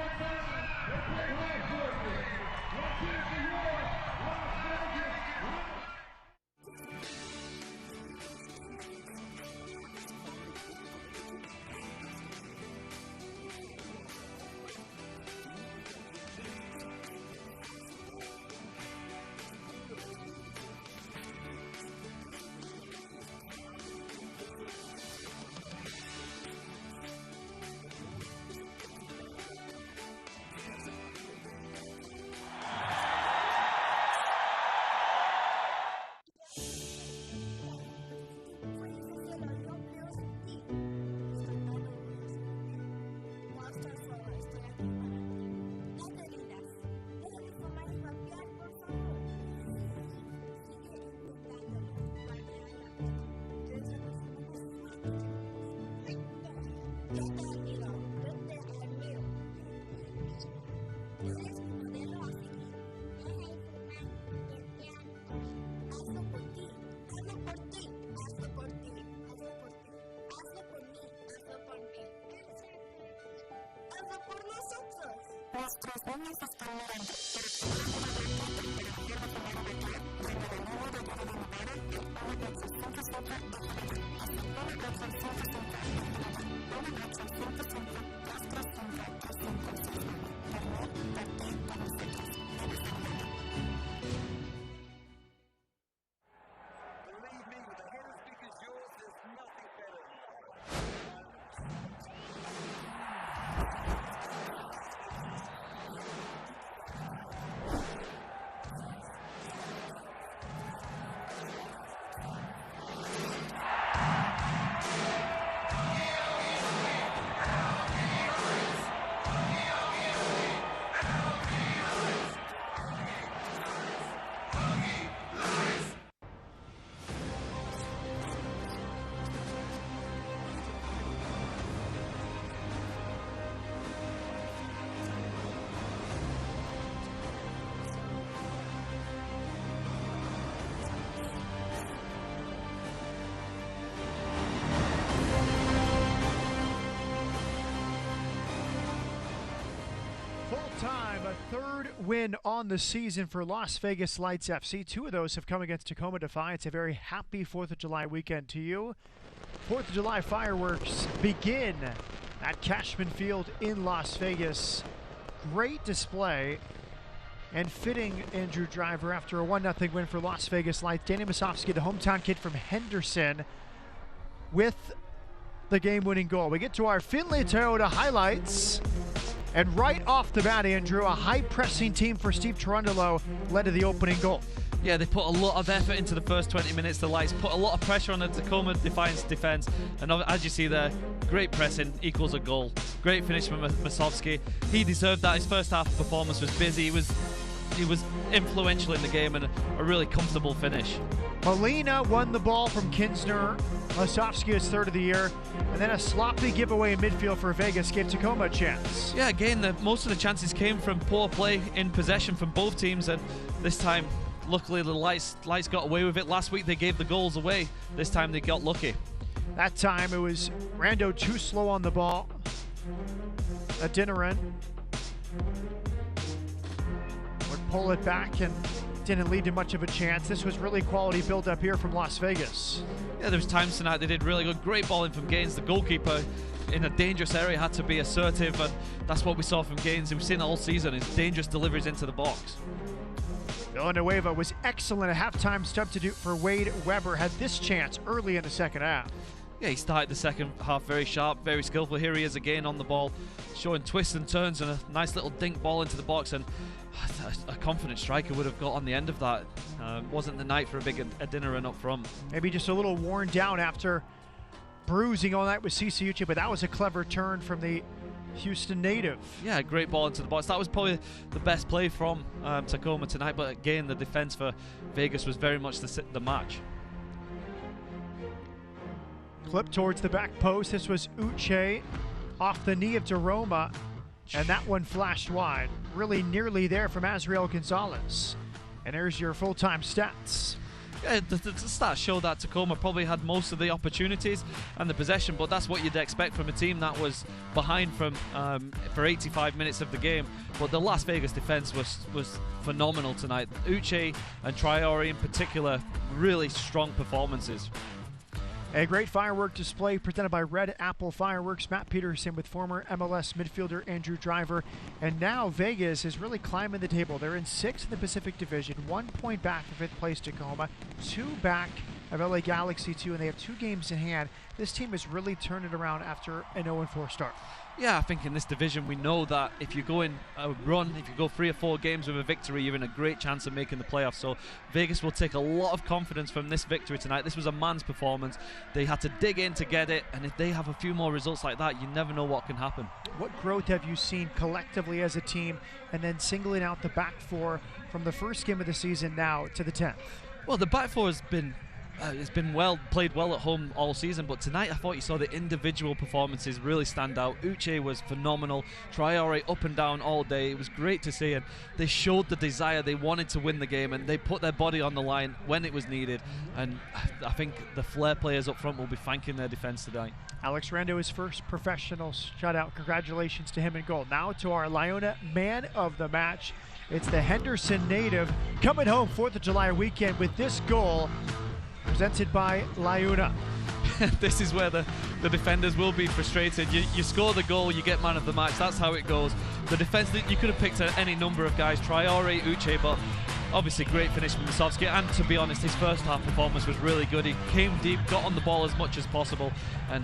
G: A third win on the season for Las Vegas Lights FC. Two of those have come against Tacoma Defiance. A very happy 4th of July weekend to you. 4th of July fireworks begin at Cashman Field in Las Vegas. Great display and fitting, Andrew Driver, after a 1-0 win for Las Vegas Lights. Danny Musovski, the hometown kid from Henderson, with the game-winning goal. We get to our Findlay Toyota highlights. And right off the bat, Andrew, a high-pressing team for Steve Cherundolo led to the opening goal.
B: Yeah, they put a lot of effort into the first 20 minutes. The Lights put a lot of pressure on the Tacoma Defiance defense. And as you see there, great pressing equals a goal. Great finish from Masovsky. He deserved that. His first half performance was busy. He was influential in the game and a really comfortable finish.
G: Molina won the ball from Kinsner. Masovsky is third of the year. And then a sloppy giveaway in midfield for Vegas gave Tacoma a chance.
B: Yeah, again, most of the chances came from poor play in possession from both teams. And this time, luckily, the Lights got away with it. Last week, they gave the goals away. This time, they got lucky.
G: That time, it was Rando too slow on the ball. Adinaran would pull it back and didn't lead to much of a chance. This was really quality build up here from Las Vegas.
B: Yeah, there was times tonight they did really good. Great balling from Gaines. The goalkeeper in a dangerous area had to be assertive, and that's what we saw from Gaines. We've seen it all season, his dangerous deliveries into the box.
G: Villanueva was excellent at halftime. Substitute for Wade Weber had this chance early in the second half.
B: Yeah, he started the second half very sharp, very skillful. Here he is again on the ball, showing twists and turns and a nice little dink ball into the box. And a confident striker would have got on the end of that. Wasn't the night for a big Adinaran up front.
G: Maybe just a little worn down after bruising all night with CCUC, but that was a clever turn from the Houston native.
B: Yeah, great ball into the box. That was probably the best play from Tacoma tonight, but again, the defense for Vegas was very much the match.
G: Clip towards the back post. This was Uche off the knee of Daroma, and that one flashed wide. Really nearly there from Azriel Gonzalez. And there's your full-time stats.
B: Yeah, the stats show that Tacoma probably had most of the opportunities and the possession, but that's what you'd expect from a team that was behind for 85 minutes of the game. But the Las Vegas defense was phenomenal tonight. Uche and Traore in particular, really strong performances.
G: A great firework display presented by Red Apple Fireworks. Matt Peterson with former MLS midfielder Andrew Driver. And now Vegas is really climbing the table. They're in 6th in the Pacific Division, 1 point back of 5th place Tacoma, 2 back of LA Galaxy 2, and they have 2 games in hand. This team has really turned it around after an 0-4 start.
B: Yeah, I think in this division we know that if you go in a run, if you go 3 or 4 games with a victory, you're in a great chance of making the playoffs. So Vegas will take a lot of confidence from this victory tonight. This was a man's performance. They had to dig in to get it, and if they have a few more results like that, you never know what can happen.
G: What growth have you seen collectively as a team, and then singling out the back four from the first game of the season now to the 10th?
B: Well, the back four has been it's been played well at home all season, but tonight I thought you saw the individual performances really stand out. Uche was phenomenal. Traore up and down all day. It was great to see, and they showed the desire. They wanted to win the game, and they put their body on the line when it was needed. And I think the Flair players up front will be thanking their defense tonight.
G: Alex Rando, his first professional shutout. Congratulations to him in goal. Now to our Liona man of the match. It's the Henderson native coming home 4th of July weekend with this goal, presented by Liona.
B: This is where the defenders will be frustrated. You score the goal, you get man of the match. That's how it goes. The defense, you could have picked any number of guys, Traore, Uche, but obviously great finish from Masovsky. And to be honest, his first half performance was really good. He came deep, got on the ball as much as possible, and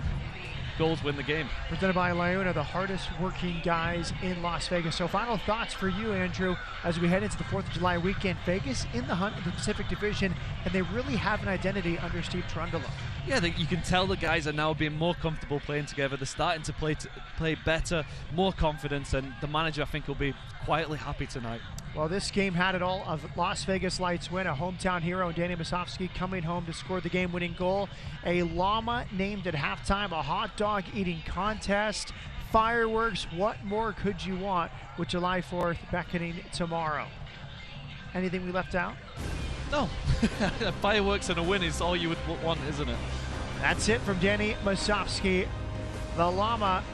B: goals win the game.
G: Presented by Liona, the hardest working guys in Las Vegas. So final thoughts for you, Andrew, as we head into the 4th of July weekend. Vegas in the hunt in the Pacific Division, and they really have an identity under Steve Cherundolo.
B: Yeah, you can tell the guys are now being more comfortable playing together. They're starting to play better, more confidence, and the manager, I think, will be quietly happy tonight.
G: Well, this game had it all. Of Las Vegas Lights win, a hometown hero, Danny Masovsky, coming home to score the game-winning goal. A llama named at halftime, a hot dog eating contest, fireworks. What more could you want with July 4th beckoning tomorrow? Anything we left out?
B: No. Fireworks and a win is all you would want, isn't it?
G: That's it from Danny Masovsky. The llama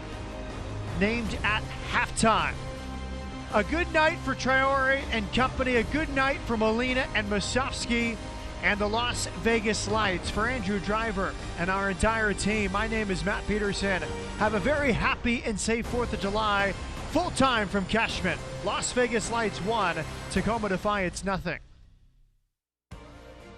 G: named at halftime. A good night for Traore and company. A good night for Molina and Masovsky and the Las Vegas Lights. For Andrew Driver and our entire team, my name is Matt Peterson. Have a very happy and safe 4th of July. Full time from Cashman. Las Vegas Lights 1, Tacoma Defiance 0.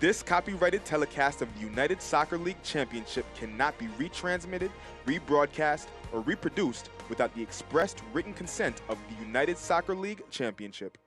K: This copyrighted telecast of the United Soccer League Championship cannot be retransmitted, rebroadcast, or reproduced without the expressed written consent of the United Soccer League Championship.